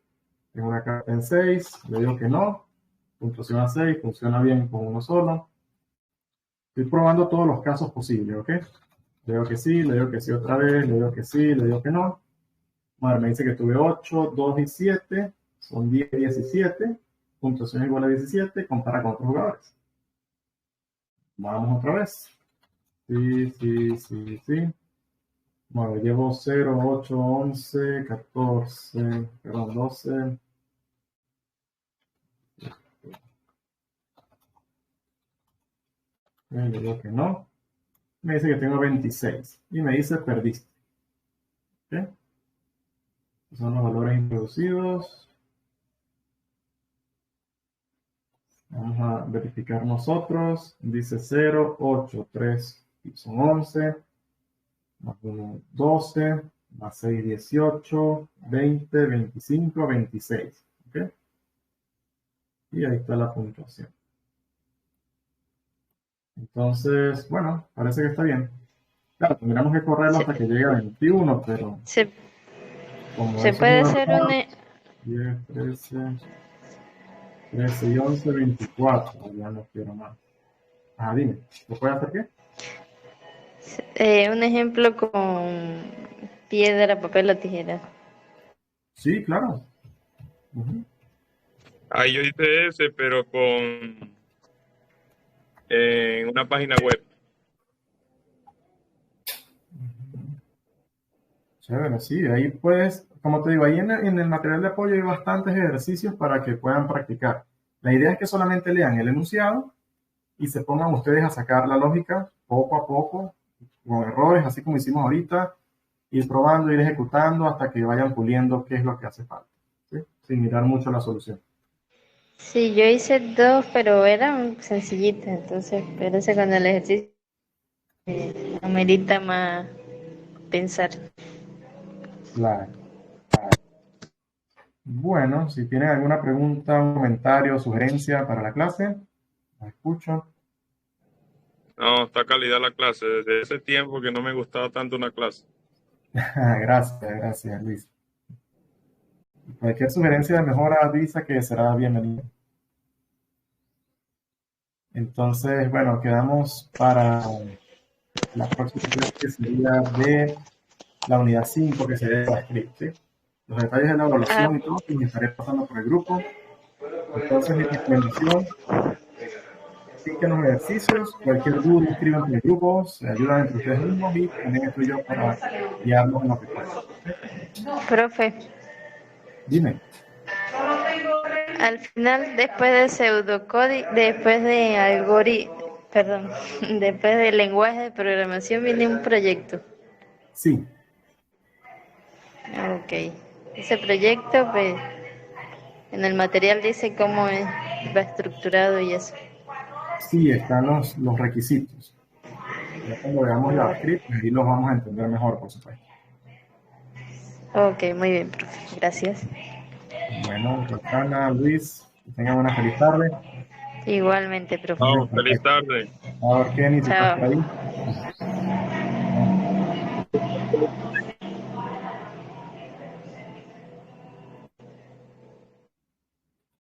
Tengo una carta en 6. Le digo que no. Puntuación a 6. Funciona bien con uno solo. Estoy probando todos los casos posibles, ¿ok? Le digo que sí, le digo que sí otra vez, le digo que sí, le digo que no. Bueno, me dice que tuve 8, 2 y 7. Son 10, 17. Puntuación igual a 17. Compara con otros jugadores. Vamos otra vez. Sí, sí, sí, sí. Bueno, llevo 0, 8, 11, 14, perdón, 12. Le digo que no. Me dice que tengo 26. Y me dice perdiste. ¿Ok? Son los valores introducidos. Vamos a verificar nosotros. Dice 0, 8, 3, y son 11. Más 1, 12. Más 6, 18. 20, 25, 26. ¿Ok? Y ahí está la puntuación. Entonces, bueno, parece que está bien. Claro, tendríamos que correrlo hasta que llegue a 21, pero Se, como se eso es puede un hacer error, un. 10, 13, 13 y 11, 24. Ya no quiero más. Dime, ¿lo puede hacer qué? Un ejemplo con piedra, papel o tijera. Sí, claro. Ujú. Ahí yo hice ese, pero con en una página web. Chévere, sí, ahí puedes, como te digo, ahí en el material de apoyo hay bastantes ejercicios para que puedan practicar. La idea es que solamente lean el enunciado y se pongan ustedes a sacar la lógica poco a poco, con errores, así como hicimos ahorita. ir probando, ir ejecutando hasta que vayan puliendo qué es lo que hace falta, ¿sí? Sin mirar mucho la solución. Sí, yo hice dos, pero eran sencillitas, entonces parece cuando el ejercicio amerita más pensar. Claro. Bueno, si tienen alguna pregunta, un comentario o sugerencia para la clase, la escucho. No, está calidad la clase. Desde ese tiempo que no me gustaba tanto una clase. Gracias, Luis. Cualquier sugerencia de mejora avisa que será bienvenida. Entonces, bueno, quedamos para la próxima clase que sería de la unidad 5, que sería JavaScript, ¿sí? Los detalles de la evaluación y todo, los estaré pasando por el grupo. Entonces, mi recomendación, practiquen los ejercicios, cualquier duda, escriban en el grupo, se ayudan entre ustedes mismos y también estoy yo para guiarlos en lo que pueda. Profe, Dime. al final, después de pseudocódigo, después de perdón, después del lenguaje de programación viene un proyecto. Sí, Ok. Ese proyecto, pues, en el material dice va estructurado y eso. sí, están los requisitos. Ya cuando veamos JavaScript, ahí los vamos a entender mejor, por supuesto. Ok, muy bien, profe. Gracias. Bueno, Roxana, Luis, que tengan una feliz tarde. Igualmente, profe. Chao, feliz Perfecto. tarde. A ver, Kenny, si estás Chao. por ahí.